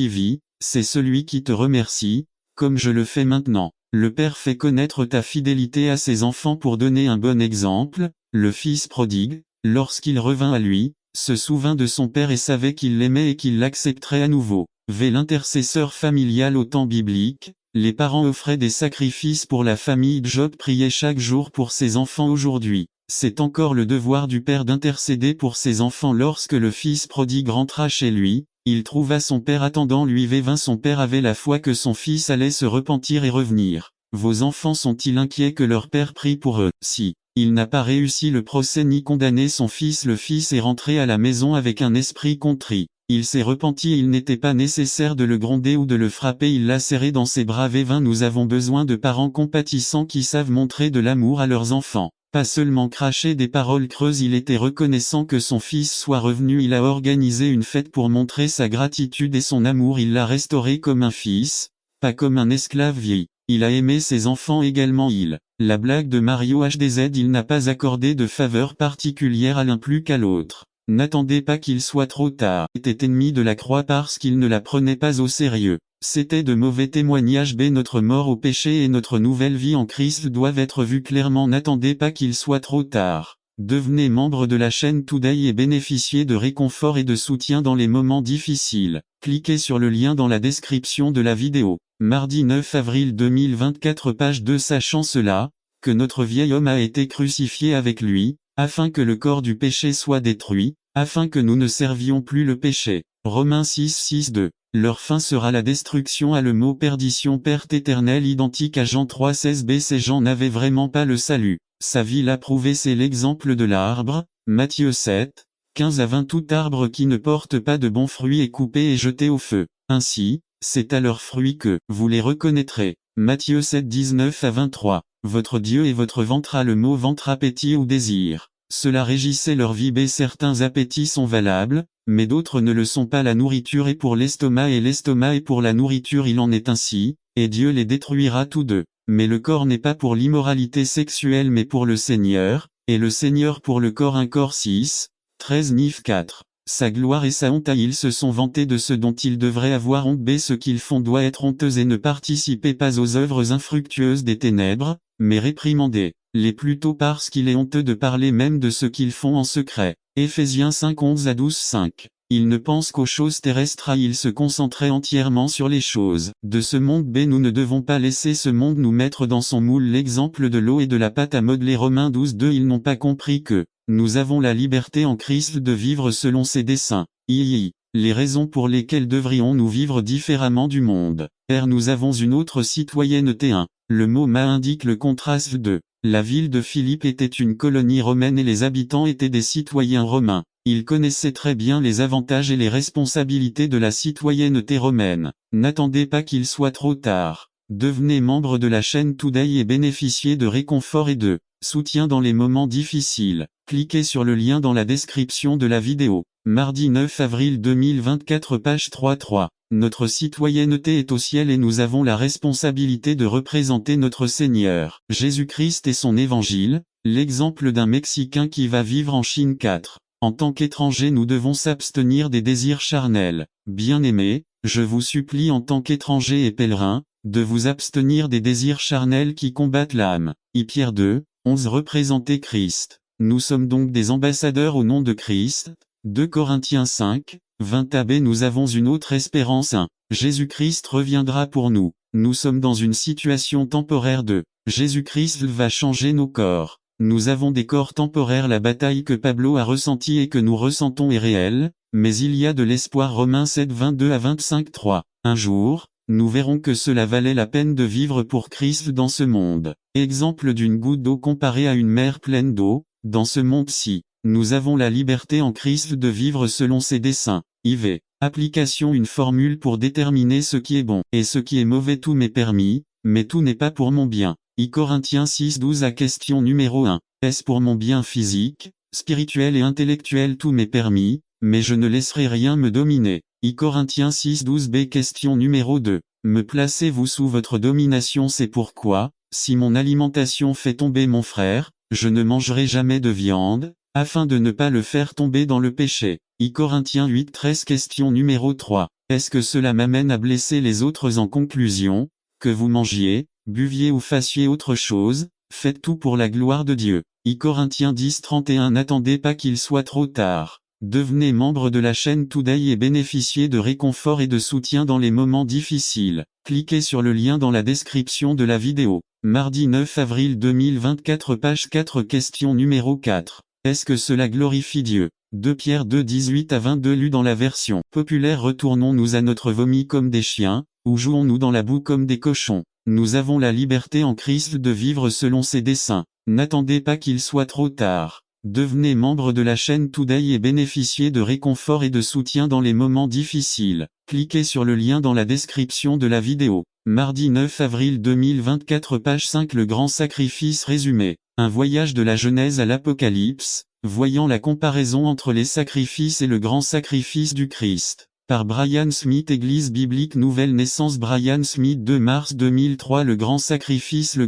vit, c'est celui qui te remercie, comme je le fais maintenant. Le Père fait connaître ta fidélité à ses enfants pour donner un bon exemple. Le fils prodigue, lorsqu'il revint à lui, se souvint de son père et savait qu'il l'aimait et qu'il l'accepterait à nouveau. V. L'intercesseur familial au temps biblique. Les parents offraient des sacrifices pour la famille. Job priait chaque jour pour ses enfants. Aujourd'hui, c'est encore le devoir du père d'intercéder pour ses enfants. Lorsque le fils prodigue rentra chez lui, il trouva son père attendant lui. V. Son père avait la foi que son fils allait se repentir et revenir. Vos enfants sont-ils inquiets que leur père prie pour eux? Si il n'a pas réussi le procès ni condamné son fils, le fils est rentré à la maison avec un esprit contrit. Il s'est repenti et il n'était pas nécessaire de le gronder ou de le frapper, il l'a serré dans ses bras. V. Nous avons besoin de parents compatissants qui savent montrer de l'amour à leurs enfants. Pas seulement cracher des paroles creuses. Il était reconnaissant que son fils soit revenu. Il a organisé une fête pour montrer sa gratitude et son amour. Il l'a restauré comme un fils, pas comme un esclave vieilli. Il a aimé ses enfants également. La blague de Mario HDZ. Il n'a pas accordé de faveur particulière à l'un plus qu'à l'autre. N'attendez pas qu'il soit trop tard. Il était ennemi de la croix parce qu'il ne la prenait pas au sérieux. C'était de mauvais témoignages. B. Notre mort au péché et notre nouvelle vie en Christ doivent être vues clairement. N'attendez pas qu'il soit trop tard. Devenez membre de la chaîne Today et bénéficiez de réconfort et de soutien dans les moments difficiles. Cliquez sur le lien dans la description de la vidéo. Mardi 9 avril 2024, page 2. Sachant cela, que notre vieil homme a été crucifié avec lui, afin que le corps du péché soit détruit, afin que nous ne servions plus le péché. Romains 6:6-2. Leur fin sera la destruction. A le mot perdition, perte éternelle, identique à Jean 3:16. B. Ces gens n'avaient vraiment pas le salut. Sa vie l'a prouvé. C'est l'exemple de l'arbre. Matthieu 7, 15-20. Tout arbre qui ne porte pas de bons fruits est coupé et jeté au feu. Ainsi, c'est à leurs fruits que vous les reconnaîtrez. Matthieu 7, 19-23. Votre Dieu et votre ventre. A le mot ventre, appétit ou désir. Cela régissait leur vie. B. Certains appétits sont valables, mais d'autres ne le sont pas. La nourriture est pour l'estomac et l'estomac est pour la nourriture. Il en est ainsi, et Dieu les détruira tous deux. Mais le corps n'est pas pour l'immoralité sexuelle mais pour le Seigneur, et le Seigneur pour le corps. 1 Corps 6, 13 Nif 4. Sa gloire et sa honte. Ils se sont vantés de ce dont ils devraient avoir honte. B. Ce qu'ils font doit être honteux et ne participez pas aux œuvres infructueuses des ténèbres, mais réprimandez-les plutôt parce qu'il est honteux de parler même de ce qu'ils font en secret. Éphésiens 5, 11-12, 5. Ils ne pensent qu'aux choses terrestres. Ils se concentraient entièrement sur les choses de ce monde. B. Nous ne devons pas laisser ce monde nous mettre dans son moule. L'exemple de l'eau et de la pâte à modeler. Romains 12:2. Ils n'ont pas compris que nous avons la liberté en Christ de vivre selon ses desseins. Les raisons pour lesquelles devrions-nous vivre différemment du monde. Nous avons une autre citoyenneté. 1. Le mot ma indique le contraste de. La ville de Philippe était une colonie romaine et les habitants étaient des citoyens romains. Ils connaissaient très bien les avantages et les responsabilités de la citoyenneté romaine. N'attendez pas qu'il soit trop tard. Devenez membre de la chaîne Today et bénéficiez de réconfort et de soutien dans les moments difficiles. Cliquez sur le lien dans la description de la vidéo. Mardi 9 avril 2024, page 3.3. Notre citoyenneté est au ciel et nous avons la responsabilité de représenter notre Seigneur Jésus-Christ et son évangile. L'exemple d'un Mexicain qui va vivre en Chine. 4. En tant qu'étranger, nous devons s'abstenir des désirs charnels. Bien-aimés, je vous supplie en tant qu'étranger et pèlerin, de vous abstenir des désirs charnels qui combattent l'âme. Pierre 2, 11. Représenter Christ. Nous sommes donc des ambassadeurs au nom de Christ. 2 Corinthiens 5, 20 AB. Nous avons une autre espérance. 1. Jésus-Christ reviendra pour nous. Nous sommes dans une situation temporaire. 2. Jésus-Christ va changer nos corps. Nous avons des corps temporaires. La bataille que Pablo a ressentie et que nous ressentons est réelle, mais il y a de l'espoir. Romains 7, 22-25. 3. Un jour, nous verrons que cela valait la peine de vivre pour Christ dans ce monde. Exemple d'une goutte d'eau comparée à une mer pleine d'eau. Dans ce monde-ci, nous avons la liberté en Christ de vivre selon ses desseins. IV. Application. Une formule pour déterminer ce qui est bon et ce qui est mauvais. Tout m'est permis, mais tout n'est pas pour mon bien. Corinthiens 6, 12. À question numéro 1. Est-ce pour mon bien physique, spirituel et intellectuel tout m'est permis, mais je ne laisserai rien me dominer. Corinthiens 6:12b. Question numéro 2. Me placez-vous sous votre domination? C'est pourquoi, si mon alimentation fait tomber mon frère, je ne mangerai jamais de viande, afin de ne pas le faire tomber dans le péché. Corinthiens 8:13. Question numéro 3. Est-ce que cela m'amène à blesser les autres? En conclusion, que vous mangiez, buviez ou fassiez autre chose, faites tout pour la gloire de Dieu. Corinthiens 10:31. N'attendez pas qu'il soit trop tard. Devenez membre de la chaîne Today et bénéficiez de réconfort et de soutien dans les moments difficiles. Cliquez sur le lien dans la description de la vidéo. Mardi 9 avril 2024, page 4. Question numéro 4. Est-ce que cela glorifie Dieu? 2 Pierre 2:18-22 lu dans la version populaire. Retournons-nous à notre vomi comme des chiens, ou jouons-nous dans la boue comme des cochons? Nous avons la liberté en Christ de vivre selon ses desseins. N'attendez pas qu'il soit trop tard. Devenez membre de la chaîne Today et bénéficiez de réconfort et de soutien dans les moments difficiles. Cliquez sur le lien dans la description de la vidéo. Mardi 9 avril 2024, page 5. Le grand sacrifice résumé. Un voyage de la Genèse à l'Apocalypse, voyant la comparaison entre les sacrifices et le grand sacrifice du Christ. Par Brian Smith. Église biblique Nouvelle Naissance. Brian Smith, 2 mars 2003. Le grand sacrifice.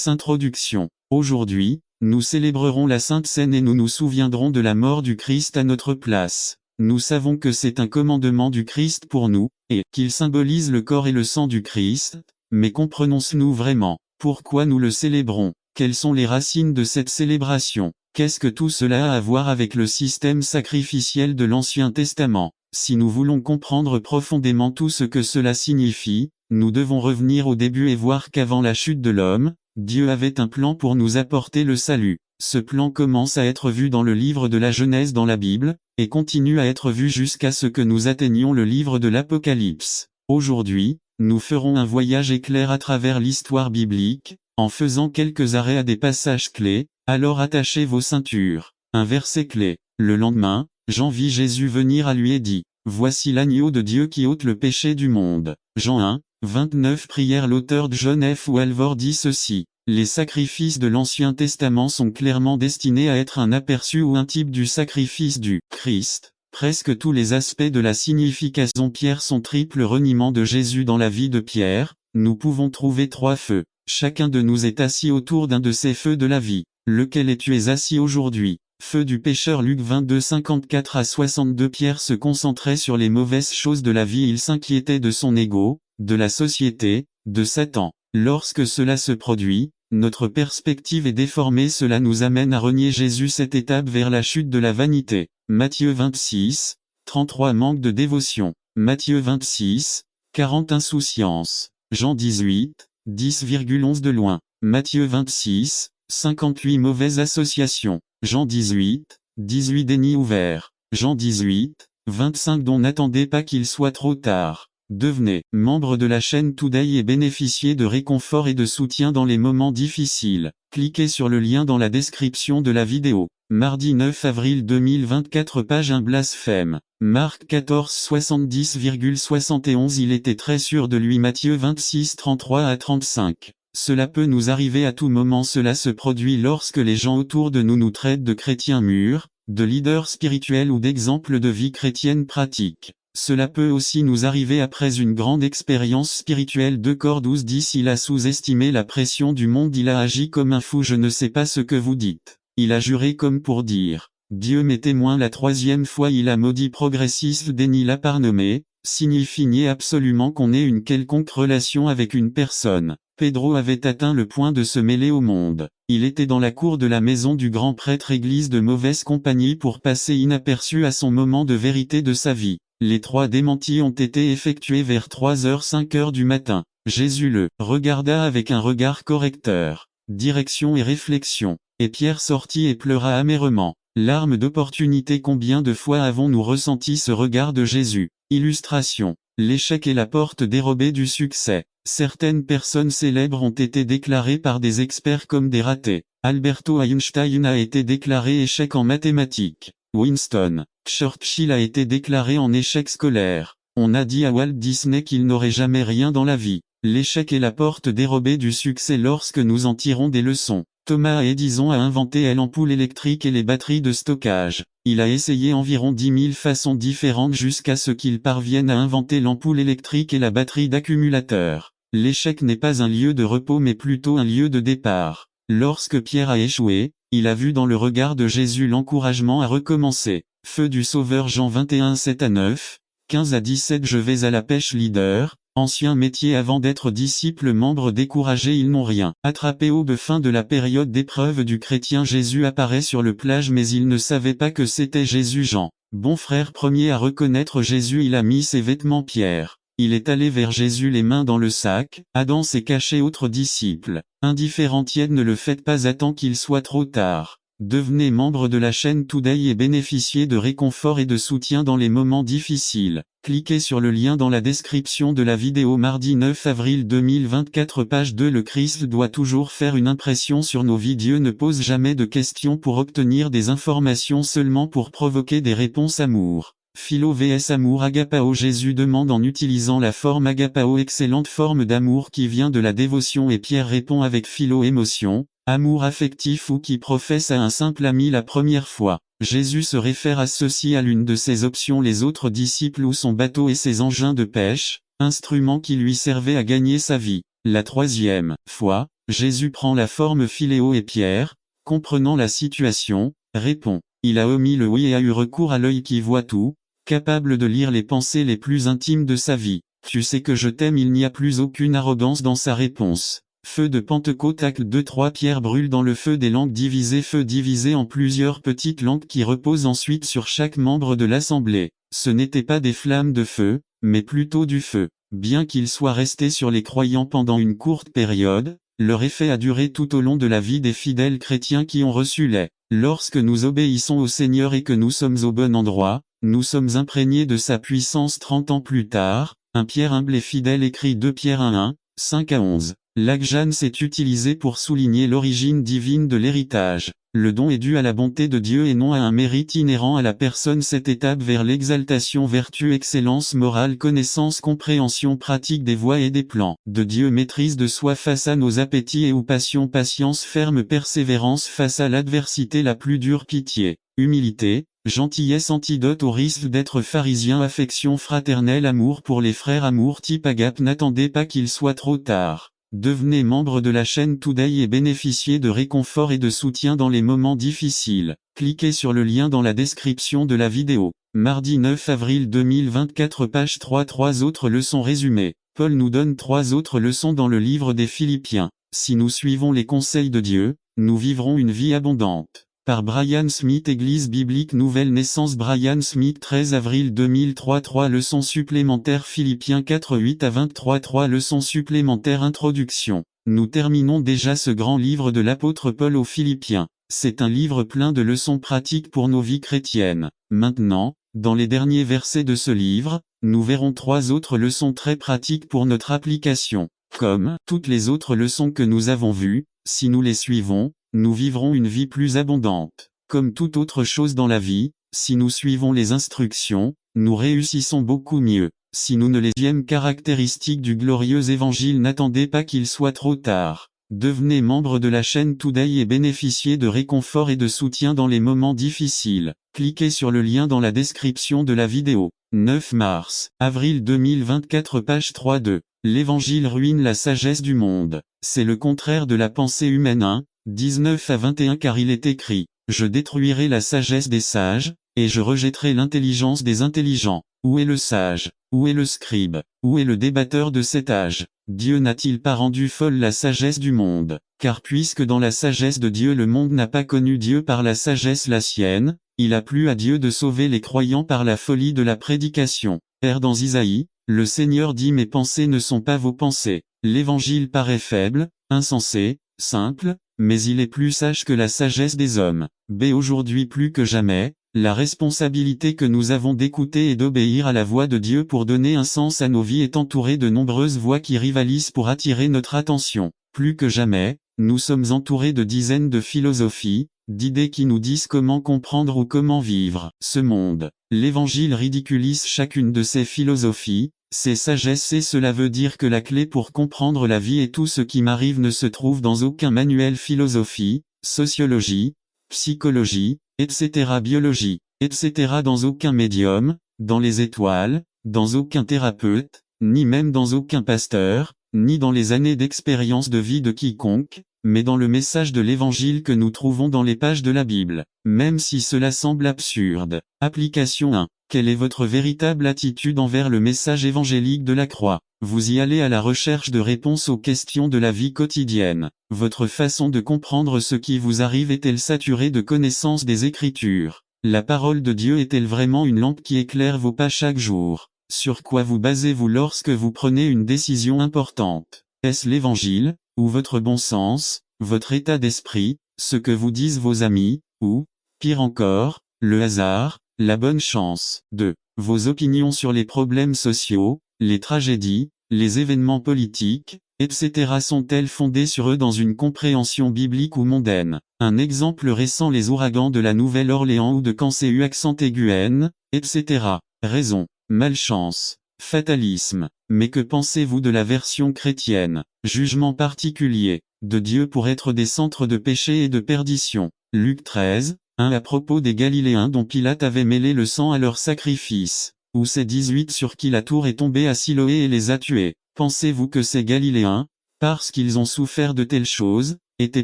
Introduction. Aujourd'hui, nous célébrerons la Sainte Seine et nous nous souviendrons de la mort du Christ à notre place. Nous savons que c'est un commandement du Christ pour nous, et qu'il symbolise le corps et le sang du Christ, mais comprenons-nous vraiment pourquoi nous le célébrons? Quelles sont les racines de cette célébration? Qu'est-ce que tout cela a à voir avec le système sacrificiel de l'Ancien Testament? Si nous voulons comprendre profondément tout ce que cela signifie, nous devons revenir au début et voir qu'avant la chute de l'homme, Dieu avait un plan pour nous apporter le salut. Ce plan commence à être vu dans le livre de la Genèse dans la Bible, et continue à être vu jusqu'à ce que nous atteignions le livre de l'Apocalypse. Aujourd'hui, nous ferons un voyage éclair à travers l'histoire biblique, en faisant quelques arrêts à des passages clés. Alors attachez vos ceintures. Un verset clé. Le lendemain, Jean vit Jésus venir à lui et dit: Voici l'agneau de Dieu qui ôte le péché du monde. Jean 1:29. Prière. L'auteur John F. Walvoord dit ceci: les sacrifices de l'Ancien Testament sont clairement destinés à être un aperçu ou un type du sacrifice du Christ. Presque tous les aspects de la signification Pierre son triple reniement de Jésus dans la vie de Pierre. Nous pouvons trouver 3 feux. Chacun de nous est assis autour d'un de ces feux de la vie. Lequel es-tu assis aujourd'hui? Feu du pécheur. Luc 22:54-62. Pierre se concentrait sur les mauvaises choses de la vie. Il s'inquiétait de son ego, de la société, de Satan. Lorsque cela se produit, notre perspective est déformée. Cela nous amène à renier Jésus. Cette étape vers la chute de la vanité. Matthieu 26:33. Manque de dévotion. Matthieu 26:40. Insouciance. Jean 18:10,11. De loin. Matthieu 26:58. Mauvaise association. Jean 18:18. Déni ouvert. Jean 18:25. Dont n'attendez pas qu'il soit trop tard. Devenez membre de la chaîne Today et bénéficiez de réconfort et de soutien dans les moments difficiles. Cliquez sur le lien dans la description de la vidéo. Mardi 9 avril 2024, page 1. Blasphème. Marc 14:70,71. Il était très sûr de lui. Matthieu 26:33-35. Cela peut nous arriver à tout moment. Cela se produit lorsque les gens autour de nous nous traitent de chrétiens mûrs, de leaders spirituels ou d'exemples de vie chrétienne pratique. Cela peut aussi nous arriver après une grande expérience spirituelle. 2 Cor 12:10. Il a sous-estimé la pression du monde. Il a agi comme un fou. Je ne sais pas ce que vous dites. Il a juré comme pour dire: Dieu m'est témoin. La 3e fois il a maudit. Progressiste. Déni. La parnomée signifie nier absolument qu'on ait une quelconque relation avec une personne. Pedro avait atteint le point de se mêler au monde. Il était dans la cour de la maison du grand prêtre. Église de mauvaise compagnie pour passer inaperçu à son moment de vérité de sa vie. Les 3 démentis ont été effectués vers 3h-5h du matin. Jésus le regarda avec un regard correcteur. Direction et réflexion. Et Pierre sortit et pleura amèrement. Larmes d'opportunité. Combien de fois avons-nous ressenti ce regard de Jésus? Illustration. L'échec est la porte dérobée du succès. Certaines personnes célèbres ont été déclarées par des experts comme des ratés. Alberto Einstein a été déclaré échec en mathématiques. Winston Churchill a été déclaré en échec scolaire. On a dit à Walt Disney qu'il n'aurait jamais rien dans la vie. L'échec est la porte dérobée du succès lorsque nous en tirons des leçons. Thomas Edison a inventé l'ampoule électrique et les batteries de stockage. Il a essayé environ 10 000 façons différentes jusqu'à ce qu'il parvienne à inventer l'ampoule électrique et la batterie d'accumulateur. L'échec n'est pas un lieu de repos mais plutôt un lieu de départ. Lorsque Pierre a échoué, il a vu dans le regard de Jésus l'encouragement à recommencer. Feu du Sauveur Jean 21 7-9, 15-17 Je vais à la pêche leader. Ancien métier avant d'être disciple membre découragé ils n'ont rien. Attrapé au fin de la période d'épreuve du chrétien Jésus apparaît sur le plage mais il ne savait pas que c'était Jésus Jean. Bon frère premier à reconnaître Jésus il a mis ses vêtements Pierre. Il est allé vers Jésus les mains dans le sac, Adam s'est caché autre disciple. Indifférent tiède ne le faites pas attends qu'il soit trop tard. Devenez membre de la chaîne Today et bénéficiez de réconfort et de soutien dans les moments difficiles. Cliquez sur le lien dans la description de la vidéo mardi 9 avril 2024 page 2 Le Christ doit toujours faire une impression sur nos vies Dieu ne pose jamais de questions pour obtenir des informations seulement pour provoquer des réponses amour. Philo vs Amour Agapao Jésus demande en utilisant la forme Agapao excellente forme d'amour qui vient de la dévotion et Pierre répond avec philo émotion, amour affectif ou qui professe à un simple ami la première fois. Jésus se réfère à ceci à l'une de ses options les autres disciples ou son bateau et ses engins de pêche, instruments qui lui servaient à gagner sa vie. La troisième fois, Jésus prend la forme Philéo et Pierre, comprenant la situation, répond. Il a omis le oui et a eu recours à l'œil qui voit tout, capable de lire les pensées les plus intimes de sa vie. Tu sais que je t'aime il n'y a plus aucune arrogance dans sa réponse. Feu de Pentecôte acte 2-3 Pierre brûle dans le feu des langues divisées feu divisé en plusieurs petites langues qui reposent ensuite sur chaque membre de l'assemblée. Ce n'étaient pas des flammes de feu, mais plutôt du feu. Bien qu'il soit resté sur les croyants pendant une courte période, leur effet a duré tout au long de la vie des fidèles chrétiens qui ont reçu les. Lorsque nous obéissons au Seigneur et que nous sommes au bon endroit, nous sommes imprégnés de sa puissance 30 ans plus tard. 1 Pierre humble et fidèle écrit 2 Pierre 1, 5-11. L'Agjans est utilisé pour souligner l'origine divine de l'héritage. Le don est dû à la bonté de Dieu et non à un mérite inhérent à la personne. Cette étape vers l'exaltation vertu excellence morale connaissance compréhension pratique des voies et des plans de Dieu maîtrise de soi face à nos appétits et ou passions patience ferme persévérance face à l'adversité la plus dure pitié, humilité, gentillesse antidote au risque d'être pharisien affection fraternelle amour pour les frères amour type agape n'attendez pas qu'il soit trop tard. Devenez membre de la chaîne Today et bénéficiez de réconfort et de soutien dans les moments difficiles. Cliquez sur le lien dans la description de la vidéo. Mardi 9 avril 2024 page 3 3 autres leçons résumées. Paul nous donne 3 autres leçons dans le livre des Philippiens. Si nous suivons les conseils de Dieu, nous vivrons une vie abondante. Par Brian Smith Église biblique Nouvelle Naissance Brian Smith 13 avril 2003 3 leçons supplémentaires Philippiens 4 8-23 3 leçons supplémentaires Introduction. Nous terminons déjà ce grand livre de l'apôtre Paul aux Philippiens. C'est un livre plein de leçons pratiques pour nos vies chrétiennes. Maintenant, dans les derniers versets de ce livre, nous verrons 3 autres leçons très pratiques pour notre application. Comme toutes les autres leçons que nous avons vues, si nous les suivons, nous vivrons une vie plus abondante. Comme toute autre chose dans la vie, si nous suivons les instructions, nous réussissons beaucoup mieux. Si nous ne les caractéristiques du glorieux évangile n'attendez pas qu'il soit trop tard. Devenez membre de la chaîne Today et bénéficiez de réconfort et de soutien dans les moments difficiles. Cliquez sur le lien dans la description de la vidéo. 9 mars, avril 2024 page 3-2. L'évangile ruine la sagesse du monde. C'est le contraire de la pensée humaine 1, 19-21 car il est écrit, je détruirai la sagesse des sages, et je rejetterai l'intelligence des intelligents. Où est le sage? Où est le scribe? Où est le débatteur de cet âge? Dieu n'a-t-il pas rendu folle la sagesse du monde? Car puisque dans la sagesse de Dieu le monde n'a pas connu Dieu par la sagesse la sienne, il a plu à Dieu de sauver les croyants par la folie de la prédication. Dans Isaïe, le Seigneur dit mes pensées ne sont pas vos pensées. L'évangile paraît faible, insensé, simple, mais il est plus sage que la sagesse des hommes. Aujourd'hui plus que jamais, la responsabilité que nous avons d'écouter et d'obéir à la voix de Dieu pour donner un sens à nos vies est entourée de nombreuses voix qui rivalisent pour attirer notre attention. Plus que jamais, nous sommes entourés de dizaines de philosophies, d'idées qui nous disent comment comprendre ou comment vivre ce monde. L'Évangile ridiculise chacune de ces philosophies, c'est sagesse et cela veut dire que la clé pour comprendre la vie et tout ce qui m'arrive ne se trouve dans aucun manuel philosophie, sociologie, psychologie, etc. biologie, etc. dans aucun médium, dans les étoiles, dans aucun thérapeute, ni même dans aucun pasteur, ni dans les années d'expérience de vie de quiconque, mais dans le message de l'Évangile que nous trouvons dans les pages de la Bible, même si cela semble absurde. Application 1. Quelle est votre véritable attitude envers le message évangélique de la croix? Vous y allez à la recherche de réponses aux questions de la vie quotidienne. Votre façon de comprendre ce qui vous arrive est-elle saturée de connaissances des Écritures? La parole de Dieu est-elle vraiment une lampe qui éclaire vos pas chaque jour? Sur quoi vous basez-vous lorsque vous prenez une décision importante? Est-ce l'Évangile, ou votre bon sens, votre état d'esprit, ce que vous disent vos amis, ou, pire encore, le hasard, la bonne chance? 2. Vos opinions sur les problèmes sociaux, les tragédies, les événements politiques, etc. sont-elles fondées sur eux dans une compréhension biblique ou mondaine? Un exemple récent: les ouragans de la Nouvelle-Orléans ou de Kansas accent aigu N, etc. Raison, malchance, fatalisme. Mais que pensez-vous de la version chrétienne? Jugement particulier de Dieu pour être des centres de péché et de perdition. Luc 13, 1 à propos des Galiléens dont Pilate avait mêlé le sang à leur sacrifice. Ou ces 18 sur qui la tour est tombée à Siloé et les a tués. Pensez-vous que ces Galiléens, parce qu'ils ont souffert de telles choses, étaient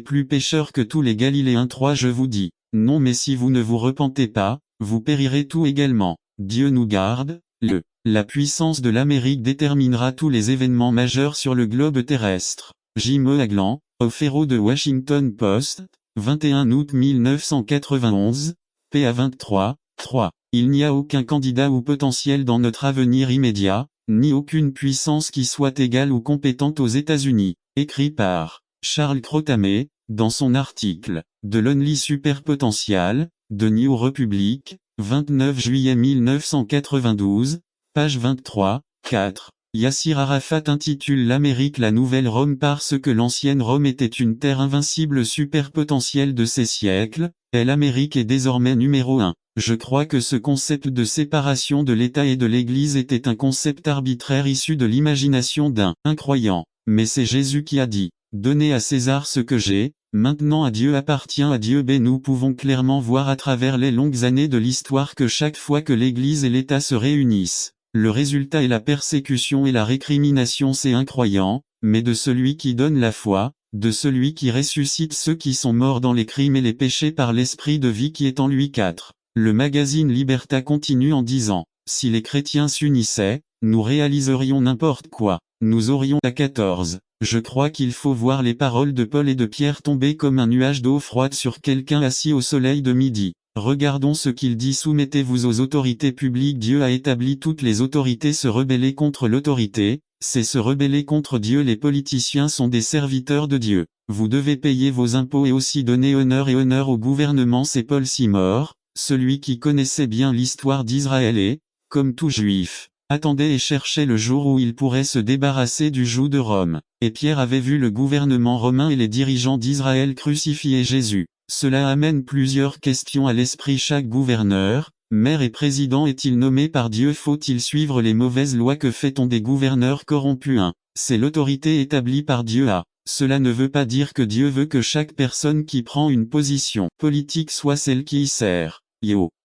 plus pécheurs que tous les Galiléens? 3. Je vous dis, non, mais si vous ne vous repentez pas, vous périrez tout également. Dieu nous garde. La puissance de l'Amérique déterminera tous les événements majeurs sur le globe terrestre. Jim Oaglan, au Féro de Washington Post, 21 août 1991, PA 23, 3. Il n'y a aucun candidat ou potentiel dans notre avenir immédiat, ni aucune puissance qui soit égale ou compétente aux États-Unis. Écrit par Charles Crotamé, dans son article « The Lonely Superpotential », de New Republic, 29 juillet 1992, page 23, 4. Yassir Arafat intitule l'Amérique la nouvelle Rome parce que l'ancienne Rome était une terre invincible superpotentielle de ces siècles, et l'Amérique est désormais numéro 1. Je crois que ce concept de séparation de l'État et de l'Église était un concept arbitraire issu de l'imagination d'un incroyant. Mais c'est Jésus qui a dit, « Donnez à César ce que j'ai ». Maintenant à Dieu appartient à Dieu. Nous pouvons clairement voir à travers les longues années de l'histoire que chaque fois que l'Église et l'État se réunissent, le résultat est la persécution et la récrimination. C'est incroyant, mais de celui qui donne la foi, de celui qui ressuscite ceux qui sont morts dans les crimes et les péchés par l'esprit de vie qui est en lui. 4. Le magazine Liberta continue en disant, si les chrétiens s'unissaient, nous réaliserions n'importe quoi. Nous aurions à 14. Je crois qu'il faut voir les paroles de Paul et de Pierre tomber comme un nuage d'eau froide sur quelqu'un assis au soleil de midi. Regardons ce qu'il dit: soumettez-vous aux autorités publiques. Dieu a établi toutes les autorités. Se rebeller contre l'autorité, c'est se rebeller contre Dieu. Les politiciens sont des serviteurs de Dieu. Vous devez payer vos impôts et aussi donner honneur au gouvernement. C'est Paul Seymour, celui qui connaissait bien l'histoire d'Israël et, comme tout juif, attendait et cherchait le jour où il pourrait se débarrasser du joug de Rome. Et Pierre avait vu le gouvernement romain et les dirigeants d'Israël crucifier Jésus. Cela amène plusieurs questions à l'esprit. Chaque gouverneur, maire et président est-il nommé par Dieu? Faut-il suivre les mauvaises lois? Que fait-on des gouverneurs corrompus? 1. C'est l'autorité établie par Dieu. Cela ne veut pas dire que Dieu veut que chaque personne qui prend une position politique soit celle qui y sert.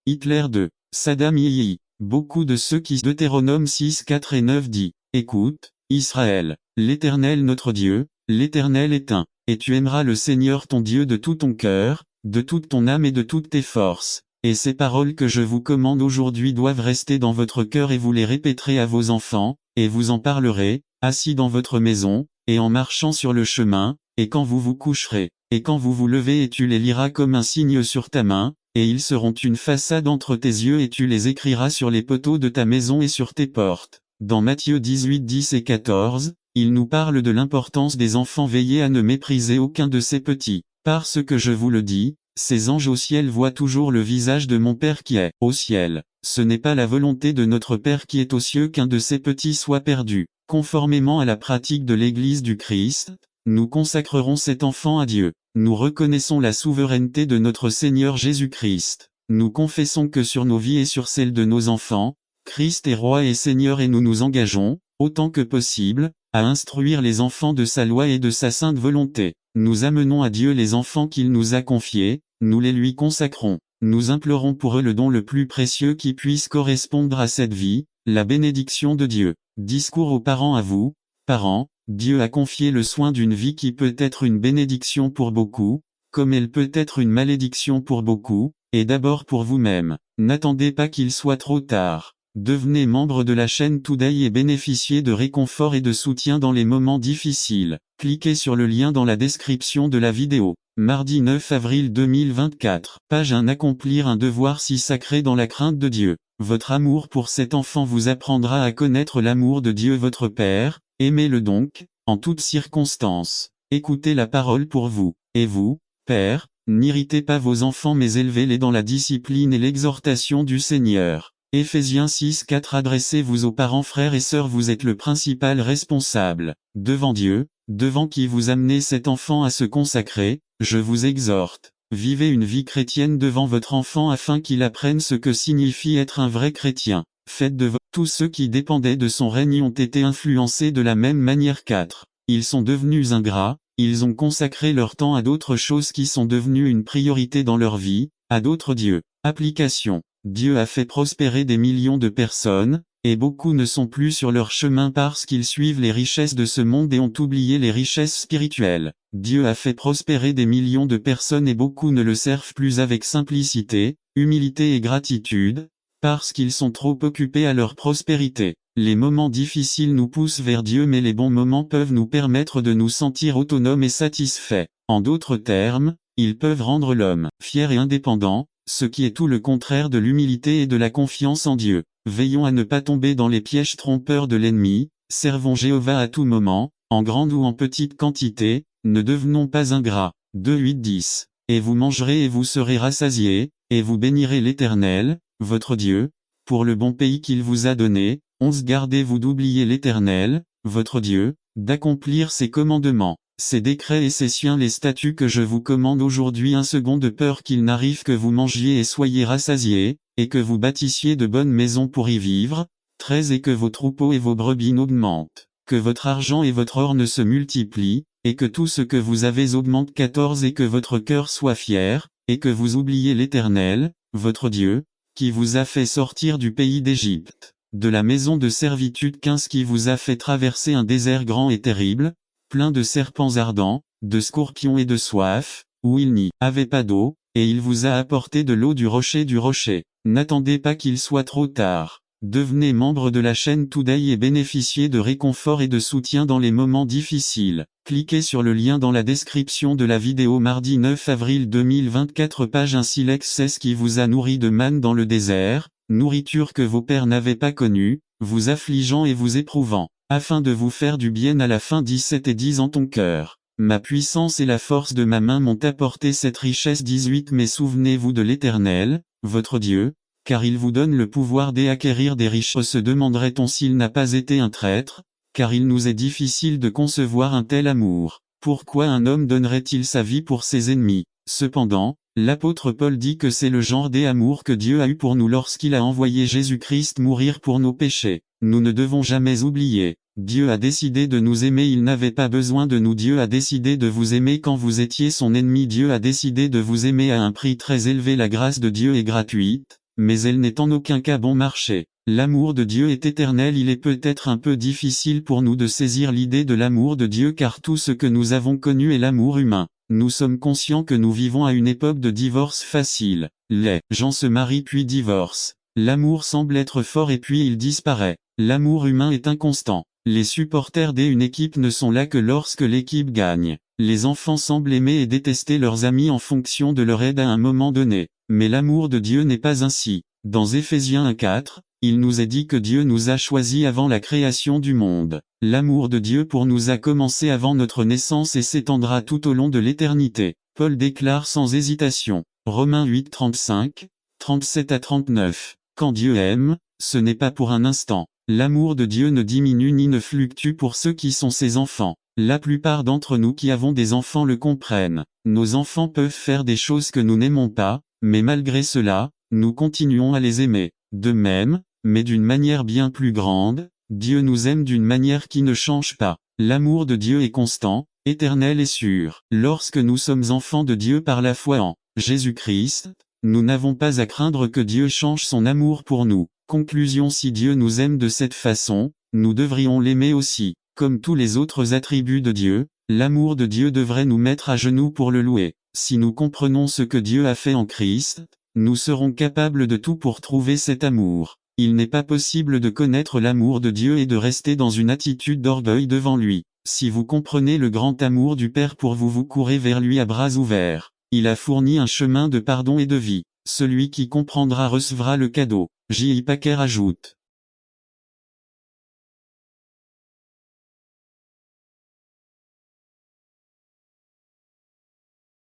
Hitler 2. Saddam Yéhi. Beaucoup de ceux qui Deutéronome 6, 4 et 9 dit, écoute, Israël, l'Éternel notre Dieu, l'Éternel est un, et tu aimeras le Seigneur ton Dieu de tout ton cœur, de toute ton âme et de toutes tes forces. Et ces paroles que je vous commande aujourd'hui doivent rester dans votre cœur et vous les répéterez à vos enfants, et vous en parlerez, assis dans votre maison, et en marchant sur le chemin, et quand vous vous coucherez, et quand vous vous levez, et tu les liras comme un signe sur ta main, et ils seront une façade entre tes yeux et tu les écriras sur les poteaux de ta maison et sur tes portes. Dans Matthieu 18, 10 et 14, il nous parle de l'importance des enfants. Veillez à ne mépriser aucun de ces petits. Parce que je vous le dis, ces anges au ciel voient toujours le visage de mon Père qui est au ciel. Ce n'est pas la volonté de notre Père qui est aux cieux qu'un de ces petits soit perdu. Conformément à la pratique de l'Église du Christ, nous consacrerons cet enfant à Dieu. Nous reconnaissons la souveraineté de notre Seigneur Jésus-Christ. Nous confessons que sur nos vies et sur celles de nos enfants, Christ est roi et Seigneur et nous nous engageons, autant que possible, à instruire les enfants de sa loi et de sa sainte volonté. Nous amenons à Dieu les enfants qu'il nous a confiés, nous les lui consacrons. Nous implorons pour eux le don le plus précieux qui puisse correspondre à cette vie, la bénédiction de Dieu. Discours aux parents. À vous, parents, Dieu a confié le soin d'une vie qui peut être une bénédiction pour beaucoup, comme elle peut être une malédiction pour beaucoup, et d'abord pour vous-même. N'attendez pas qu'il soit trop tard. Devenez membre de la chaîne Today et bénéficiez de réconfort et de soutien dans les moments difficiles. Cliquez sur le lien dans la description de la vidéo. Mardi 9 avril 2024. Page 1. Accomplir un devoir si sacré dans la crainte de Dieu. Votre amour pour cet enfant vous apprendra à connaître l'amour de Dieu votre Père. Aimez-le donc, en toutes circonstances. Écoutez la parole pour vous. Et vous, Père, n'irritez pas vos enfants mais élevez-les dans la discipline et l'exhortation du Seigneur. Éphésiens 6:4. Adressez-vous aux parents, frères et sœurs, vous êtes le principal responsable. Devant Dieu, devant qui vous amenez cet enfant à se consacrer, je vous exhorte. Vivez une vie chrétienne devant votre enfant afin qu'il apprenne ce que signifie être un vrai chrétien. Faites de tous ceux qui dépendaient de son règne ont été influencés de la même manière. 4. Ils sont devenus ingrats, ils ont consacré leur temps à d'autres choses qui sont devenues une priorité dans leur vie, à d'autres dieux. Application. Dieu a fait prospérer des millions de personnes, et beaucoup ne sont plus sur leur chemin parce qu'ils suivent les richesses de ce monde et ont oublié les richesses spirituelles. Dieu a fait prospérer des millions de personnes et beaucoup ne le servent plus avec simplicité, humilité et gratitude, parce qu'ils sont trop occupés à leur prospérité. Les moments difficiles nous poussent vers Dieu mais les bons moments peuvent nous permettre de nous sentir autonomes et satisfaits. En d'autres termes, ils peuvent rendre l'homme fier et indépendant, ce qui est tout le contraire de l'humilité et de la confiance en Dieu. Veillons à ne pas tomber dans les pièges trompeurs de l'ennemi, servons Jéhovah à tout moment, en grande ou en petite quantité, ne devenons pas ingrats. 2:8-10. Et vous mangerez et vous serez rassasiés, et vous bénirez l'Éternel, votre Dieu, pour le bon pays qu'il vous a donné. 11. Gardez-vous d'oublier l'Éternel, votre Dieu, d'accomplir ses commandements, ses décrets et ses siens, les statuts que je vous commande aujourd'hui. 1. De peur qu'il n'arrive que vous mangiez et soyez rassasiés, et que vous bâtissiez de bonnes maisons pour y vivre. 13. Et que vos troupeaux et vos brebis n'augmentent, que votre argent et votre or ne se multiplient, et que tout ce que vous avez augmente. 14. Et que votre cœur soit fier, et que vous oubliez l'Éternel, votre Dieu, qui vous a fait sortir du pays d'Égypte, de la maison de servitude. 15. Qui vous a fait traverser un désert grand et terrible, plein de serpents ardents, de scorpions et de soif, où il n'y avait pas d'eau, et il vous a apporté de l'eau du rocher du rocher. N'attendez pas qu'il soit trop tard. Devenez membre de la chaîne Today et bénéficiez de réconfort et de soutien dans les moments difficiles. Cliquez sur le lien dans la description de la vidéo. Mardi 9 avril 2024. Page 1. Silex 16 qui vous a nourri de manne dans le désert, nourriture que vos pères n'avaient pas connue, vous affligeant et vous éprouvant, afin de vous faire du bien à la fin. 17 et 10 en ton cœur. Ma puissance et la force de ma main m'ont apporté cette richesse. 18 Mais souvenez-vous de l'Éternel, votre Dieu, car il vous donne le pouvoir d'acquérir des richesses. Se demanderait-on s'il n'a pas été un traître, car il nous est difficile de concevoir un tel amour. Pourquoi un homme donnerait-il sa vie pour ses ennemis? Cependant, l'apôtre Paul dit que c'est le genre d'amour que Dieu a eu pour nous lorsqu'il a envoyé Jésus-Christ mourir pour nos péchés. Nous ne devons jamais oublier. Dieu a décidé de nous aimer, il n'avait pas besoin de nous. Dieu a décidé de vous aimer quand vous étiez son ennemi. Dieu a décidé de vous aimer à un prix très élevé. La grâce de Dieu est gratuite, mais elle n'est en aucun cas bon marché. L'amour de Dieu est éternel. Il est peut-être un peu difficile pour nous de saisir l'idée de l'amour de Dieu car tout ce que nous avons connu est l'amour humain. Nous sommes conscients que nous vivons à une époque de divorce facile. Les gens se marient puis divorcent. L'amour semble être fort et puis il disparaît. L'amour humain est inconstant. Les supporters d'une équipe ne sont là que lorsque l'équipe gagne. Les enfants semblent aimer et détester leurs amis en fonction de leur aide à un moment donné. Mais l'amour de Dieu n'est pas ainsi. Dans Éphésiens 1:4, il nous est dit que Dieu nous a choisis avant la création du monde. L'amour de Dieu pour nous a commencé avant notre naissance et s'étendra tout au long de l'éternité. Paul déclare sans hésitation. Romains 8:35, 37 à 39. Quand Dieu aime, ce n'est pas pour un instant. L'amour de Dieu ne diminue ni ne fluctue pour ceux qui sont ses enfants. La plupart d'entre nous qui avons des enfants le comprennent. Nos enfants peuvent faire des choses que nous n'aimons pas, mais malgré cela, nous continuons à les aimer. De même, mais d'une manière bien plus grande, Dieu nous aime d'une manière qui ne change pas. L'amour de Dieu est constant, éternel et sûr. Lorsque nous sommes enfants de Dieu par la foi en Jésus-Christ, nous n'avons pas à craindre que Dieu change son amour pour nous. Conclusion: si Dieu nous aime de cette façon, nous devrions l'aimer aussi. Comme tous les autres attributs de Dieu, l'amour de Dieu devrait nous mettre à genoux pour le louer. Si nous comprenons ce que Dieu a fait en Christ, nous serons capables de tout pour trouver cet amour. Il n'est pas possible de connaître l'amour de Dieu et de rester dans une attitude d'orgueil devant lui. Si vous comprenez le grand amour du Père pour vous, vous courez vers lui à bras ouverts. Il a fourni un chemin de pardon et de vie. Celui qui comprendra recevra le cadeau. J.I. Packer ajoute.